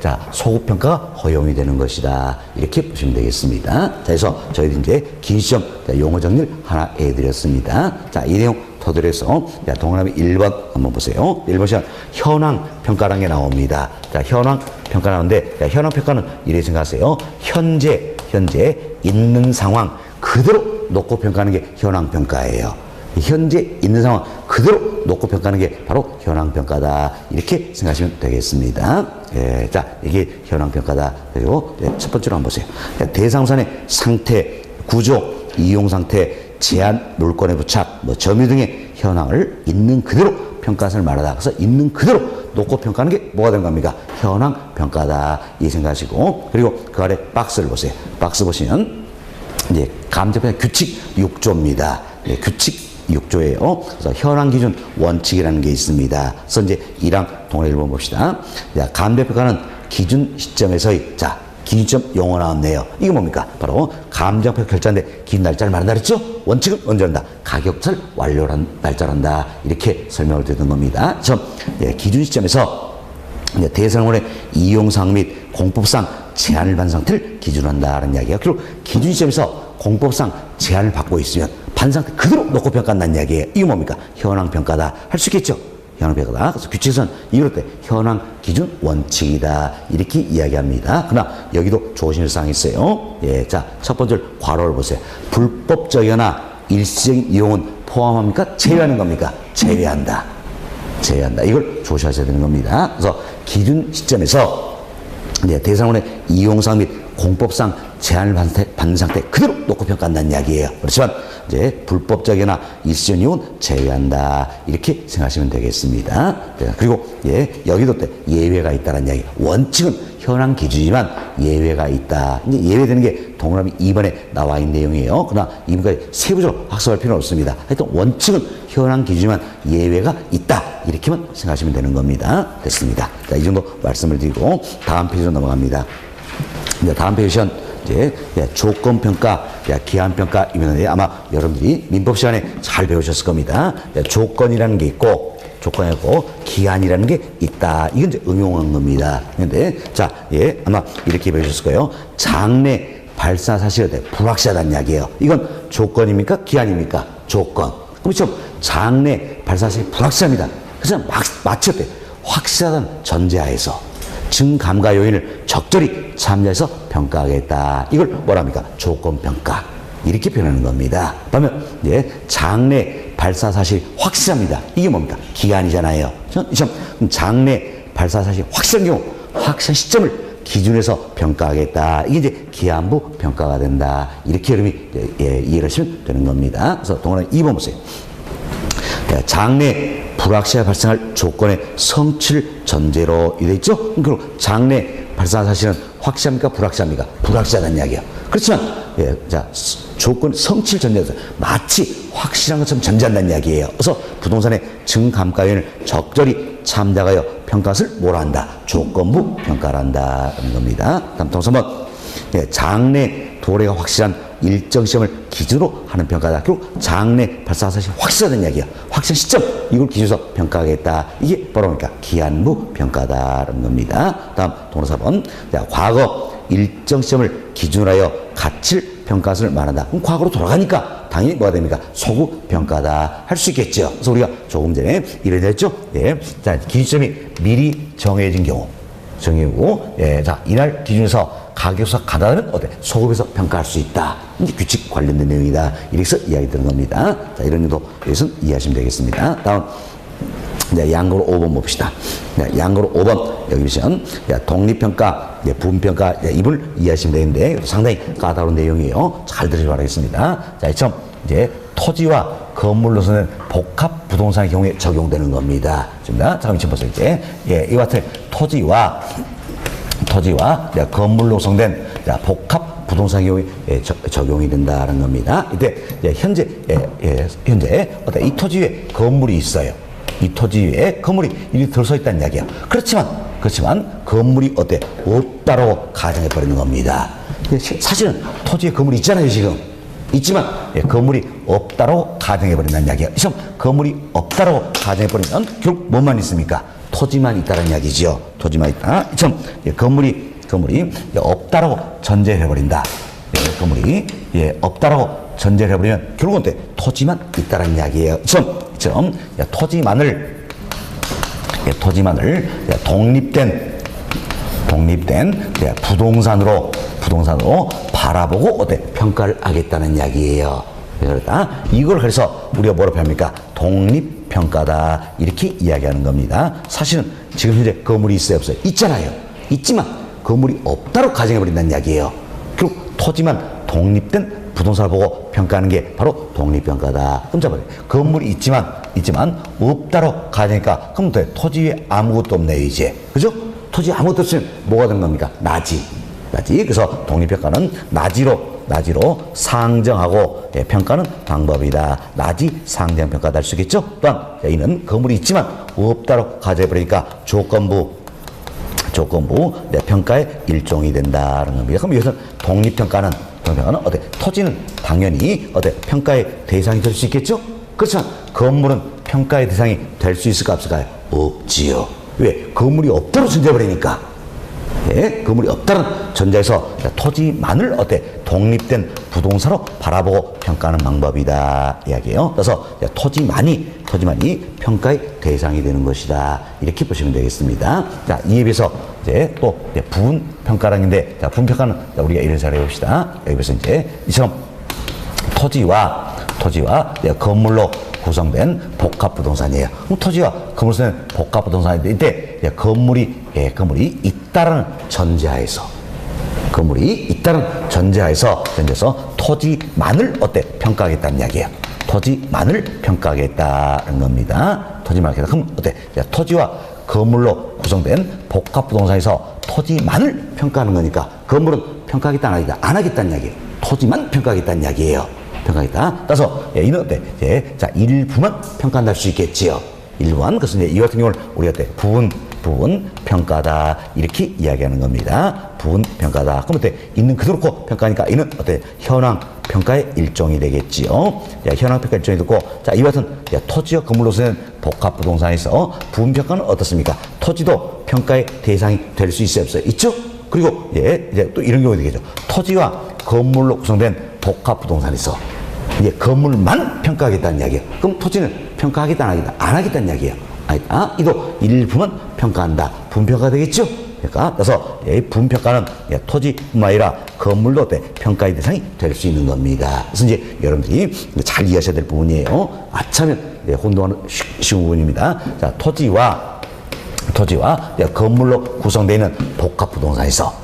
자, 소급평가가 허용이 되는 것이다. 이렇게 보시면 되겠습니다. 자, 그래서 저희도 이제 긴 시험 용어 정리를 하나 해드렸습니다. 자, 이 내용 토대로해서 동그라미 1번 한번 보세요. 1번 시간 현황 평가라는 게 나옵니다. 자, 현황 평가 나오는데 현황 평가는 이렇게 생각하세요. 현재 있는 상황 그대로 놓고 평가하는 게 현황 평가예요. 현재 있는 상황 그대로 놓고 평가하는 게 바로 현황평가다. 이렇게 생각하시면 되겠습니다. 자, 이게 현황평가다. 그리고 첫 번째로 한번 보세요. 대상산의 상태, 구조, 이용 상태, 제한, 물건의 부착, 점유 등의 현황을 있는 그대로 평가를 말하다. 그래서 있는 그대로 놓고 평가하는 게 뭐가 된 겁니까? 현황평가다. 이 생각하시고, 그리고 그 아래 박스를 보세요. 박스 보시면 이제 감정평가 규칙 6조입니다. 규칙 6조예요. 그래서 현황 기준 원칙이라는 게 있습니다. 그래서 이제 1항 동그라미 1번 봅시다. 자, 감정평가는 기준 시점에서의 기준점 용어 나왔네요. 이게 뭡니까? 바로 감정평가 결정하는데 기준 날짜를 말한다 그랬죠? 원칙은 언제 한다? 가격차를 완료한 날짜란다. 이렇게 설명을 드리는 겁니다. 그래서 기준 시점에서 대상원의 이용사항 및 공법상 제한을 받은 상태를 기준으로 한다는 이야기예요. 그리고 기준 시점에서 공법상 제한을 받고 있으면 받은 상태 그대로 놓고 평가한다는 이야기예요. 이게 뭡니까? 현황평가다. 할 수 있겠죠? 현황평가다. 그래서 규칙에서는 이럴 때 현황 기준 원칙이다. 이렇게 이야기합니다. 그러나 여기도 조심할 사항이 있어요. 자, 첫 번째 괄호를 보세요. 불법적이거나 일시적인 이용은 포함합니까? 제외하는 겁니까? 제외한다. 이걸 조심하셔야 되는 겁니다. 그래서 기준 시점에서 대상원의 이용사항 및 공법상 제한을 받는 상태 그대로 놓고 평가한다는 이야기예요. 그렇지만 이제 불법적이나 일시적인 이용은 제외한다. 이렇게 생각하시면 되겠습니다. 그리고 여기도 예외가 있다는 이야기. 원칙은 현황 기준이지만 예외가 있다. 이제 예외되는 게 동그라미 2번에 나와 있는 내용이에요. 그러나 이번까지 세부적으로 학습할 필요는 없습니다. 하여튼 원칙은 현황 기준이지만 예외가 있다. 이렇게만 생각하시면 되는 겁니다. 됐습니다. 자, 이 정도 말씀을 드리고 다음 페이지로 넘어갑니다. 다음 페이지는 이제 조건평가, 기한평가이면 아마 여러분들이 민법 시간에 잘 배우셨을 겁니다. 조건이라는 게 있고 기한이라는 게 있다. 이건 이제 응용한 겁니다. 근데 자, 아마 이렇게 배우셨을 거예요. 장래 발사 사실에 대해 불확실하다는 이야기예요. 이건 조건입니까? 기한입니까? 조건. 그렇죠? 장래 발사 사실이 불확실합니다. 그래서 마치 확실하다는 전제하에서 증감가 요인을 적절히 참조해서 평가하겠다. 이걸 뭐랍니까? 조건평가. 이렇게 표현하는 겁니다. 그러면 장래 발사 사실이 확실합니다. 이게 뭡니까? 기한이잖아요. 장래 발사 사실이 확실한 경우 확실한 시점을 기준에서 평가하겠다. 이게 이제 기한부 평가가 된다. 이렇게 여러분이 이해를 하시면 되는 겁니다. 그래서 동그라미 2번 보세요. 장래 불확실하게 발생할 조건의 성취를 전제로 되어 있죠. 그리고 장래 발생 사실은 확실합니까? 불확실합니까? 불확실하다는 이야기예요. 그렇지만 조건 성취를 전제해서 마치 확실한 것처럼 전제한다는 이야기예요. 그래서 부동산의 증감가율을 적절히 참작하여 평가를 뭐라 한다? 조건부 평가를 한다는 겁니다. 다음 동사 3번 장래 도래가 확실한 일정 시점을 기준으로 하는 평가다. 결국 장래 발사 사실 확실하다는 이야기야. 확실한 시점 이걸 기준으로 해서 평가하겠다. 이게 바로 그러니까 기한부 평가다라는 겁니다. 다음 동그라미 4번. 자, 과거 일정 시점을 기준으로 하여 가치를 평가할 말한다. 그럼 과거로 돌아가니까 당연히 뭐가 됩니까? 소구 평가다 할 수 있겠죠. 그래서 우리가 조금 전에 이래 됐죠. 예. 자, 기준점이 미리 정해진 경우. 정해고, 예. 자, 이날 기준에서 가격수가 가다는 어때? 소급해서 평가할 수 있다. 이제 규칙 관련된 내용이다. 이래서 이야기 드는 겁니다. 자, 이런 정도 여기서 이해하시면 되겠습니다. 다음. 네, 양거로 5번 봅시다. 네, 양거로 5번 여기 보시면 독립평가, 부분평가 이걸 이해하시면 되는데 상당히 까다로운 내용이에요. 잘 들으시기 바라겠습니다. 자, 이처럼 이제 토지와 건물로서는 복합 부동산의 경우에 적용되는 겁니다. 자, 지금 보세요. 이제 이와 같은 토지와 건물로 구성된 복합 부동산 경우에 적용이 된다는 겁니다. 이때 현재 어때 이 토지 위에 건물이 있어요. 이 토지 위에 건물이 이렇게 들어서 있다는 이야기야. 그렇지만 건물이 어때 없다고 가정해 버리는 겁니다. 사실은 토지에 건물이 있잖아요. 지금 있지만 건물이 없다고 가정해 버린다는 이야기야. 시험 건물이 없다고 가정해 버리면 결국 뭐만 있습니까? 토지만 있다는 이야기죠. 토지만 있다. 참 건물이 없다라고 전제해 버린다. 건물이 없다라고 전제를 해버리면 결국은 어때? 토지만 있다는 이야기예요. 좀 토지만을 독립된 부동산으로 바라보고 어때? 평가를 하겠다는 이야기예요. 그러니까 이걸 그래서 우리가 뭐라고 합니까? 독립평가다 이렇게 이야기하는 겁니다. 사실은 지금 현재 건물이 있어요, 없어요? 있잖아요. 있지만 건물이 없다고 가정해버린다는 이야기예요. 결국 토지만 독립된 부동산을 보고 평가하는 게 바로 독립평가다. 그럼 잡아요. 건물이 있지만 없다고 가정하니까 그럼 토지 위에 아무것도 없네요, 이제. 그죠? 토지에 아무것도 없으면 뭐가 된 겁니까? 나지. 그래서 독립평가는 나지로 상정하고 평가는 방법이다. 나지 상정 평가다 할 수 있겠죠? 또한 이는 건물이 있지만 없다고 가정해버리니까 조건부 평가의 일종이 된다는 겁니다. 그럼 여기서 독립평가는 어때? 토지는 당연히 어때? 평가의 대상이 될 수 있겠죠? 그렇지만 건물은 평가의 대상이 될 수 있을까 없을까요? 없지요. 왜? 건물이 없다고 전제해버리니까. 건물이 없다는 전제에서 토지만을 어때? 독립된 부동산으로 바라보고 평가하는 방법이다 이야기예요. 그래서 토지만이 평가의 대상이 되는 것이다 이렇게 보시면 되겠습니다. 자, 이에 비해서 이제 또 부분 평가라는 게 부분 평가는 우리가 이런 잘 해봅시다. 여기서 이제 이처럼 토지와 건물로 구성된 복합 부동산이에요. 그럼 토지와 건물로는 복합 부동산인데 이때 건물이 있다는 전제하에서 토지만을 어때? 평가하겠다는 이야기예요. 토지만을 평가하겠다는 겁니다. 그럼 어때? 토지와 건물로 구성된 복합 부동산에서 토지만을 평가하는 거니까 건물은 평가하겠다 안 하겠다는 이야기예요. 토지만 평가하겠다는 이야기예요. 평가하겠다. 따라서 이는 어때? 자, 일부만 평가한다 할 수 있겠지요. 일부만. 그래서 이 같은 경우는 우리가 어때? 부분 평가다 이렇게 이야기하는 겁니다. 부분 평가다. 그럼 어때? 있는 그대로 놓고 평가하니까 이는 어때? 현황 평가의 일종이 되겠지요. 현황 평가 일종이 되고, 자, 이와 같은 토지와 건물로서는 복합 부동산에서 부분 평가는 어떻습니까? 토지도 평가의 대상이 될 수 있어요, 없어요? 있죠? 그리고 이제 또 이런 경우가 되겠죠. 토지와 건물로 구성된 복합 부동산에서 이제 건물만 평가하겠다는 이야기예요. 그럼 토지는 평가하겠다 안 하겠다는 이야기예요. 이도 일부만 평가한다. 분평가 되겠죠? 그래서 분평가는 토지뿐만 아니라 건물도 어때? 평가의 대상이 될 수 있는 겁니다. 그래서 이제 여러분들이 잘 이해하셔야 될 부분이에요. 아차면 혼동하는 쉬운 부분입니다. 자, 토지와 건물로 구성되어 있는 복합 부동산에서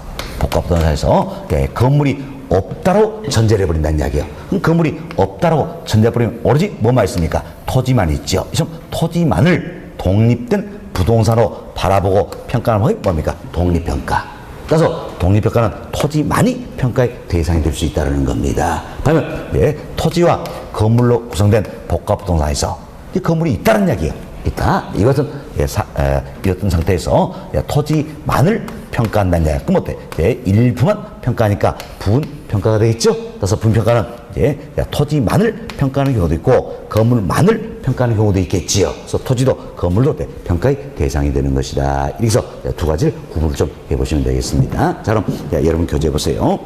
건물이 없다로 전제를 해버린다는 이야기예요. 그럼 건물이 없다로 전제해버리면 오로지 뭐만 있습니까? 토지만 있죠. 토지만을 독립된 부동산으로 바라보고 평가하는 것이 뭡니까? 독립평가. 그래서 독립평가는 토지만이 평가의 대상이 될 수 있다는 겁니다. 그러면 토지와 건물로 구성된 복합 부동산에서 이 건물이 있다는 이야기예요. 있다. 이것은 이었던 상태에서 토지만을 평가한다는 이야기예요. 그럼 어때? 일부만 평가하니까 부분 평가가 되겠죠? 그래서 분평가는 이제 토지만을 평가하는 경우도 있고 건물만을 평가하는 경우도 있겠지요. 그래서 토지도 건물도 평가의 대상이 되는 것이다. 이렇게 해서 두 가지를 구분을 좀 해보시면 되겠습니다. 자, 그럼 여러분 교재해 보세요.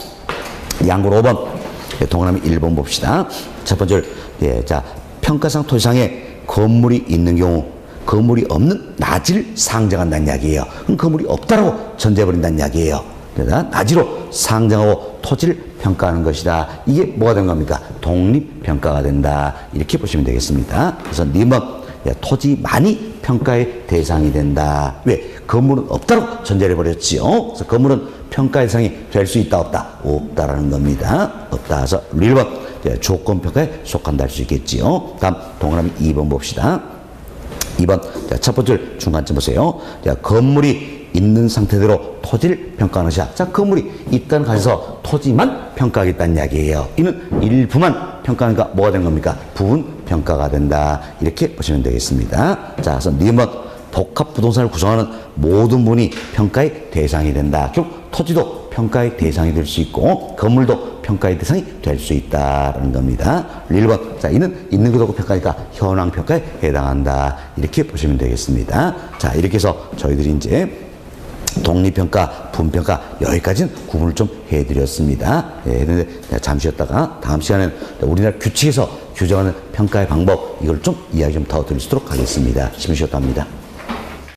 양구로 5번, 동그라미 1번 봅시다. 첫 번째, 자, 평가상 토지상에 건물이 있는 경우 건물이 없는 낮이를 상정한다는 이야기예요. 그럼 건물이 없다라고 전제해버린다는 이야기예요. 그러다 낮이로 상정하고 토지를 평가하는 것이다. 이게 뭐가 된 겁니까? 독립평가가 된다. 이렇게 보시면 되겠습니다. 그래서 2번, 토지만이 평가의 대상이 된다. 왜? 건물은 없다고 전제를 해버렸지요. 그래서 건물은 평가의 대상이 될 수 있다, 없다? 없다라는 겁니다. 없다. 그래서 1번, 조건평가에 속한다 할 수 있겠지요. 다음 동그라미 2번 봅시다. 2번, 첫 번째 중간점 보세요. 건물이 있는 상태대로 토지를 평가하는 것이야. 자, 건물이 있다는 가정에서 토지만 평가하겠다는 이야기예요. 이는 일부만 평가하니까 뭐가 된 겁니까? 부분 평가가 된다. 이렇게 보시면 되겠습니다. 자, 그래서 2번, 복합 부동산을 구성하는 모든 부분이 평가의 대상이 된다. 결국 토지도 평가의 대상이 될 수 있고 건물도 평가의 대상이 될 수 있다라는 겁니다. 1번, 자, 이는 있는 것도 평가니까 현황 평가에 해당한다. 이렇게 보시면 되겠습니다. 자, 이렇게 해서 저희들이 이제 독립평가, 분평가 여기까지는 구분을 좀 해드렸습니다. 그런데 잠시 쉬었다가 다음 시간에는 우리나라 규칙에서 규정하는 평가의 방법 이걸 좀 이야기 좀 더 드릴 수 있도록 하겠습니다. 잠시 쉬었다 합니다.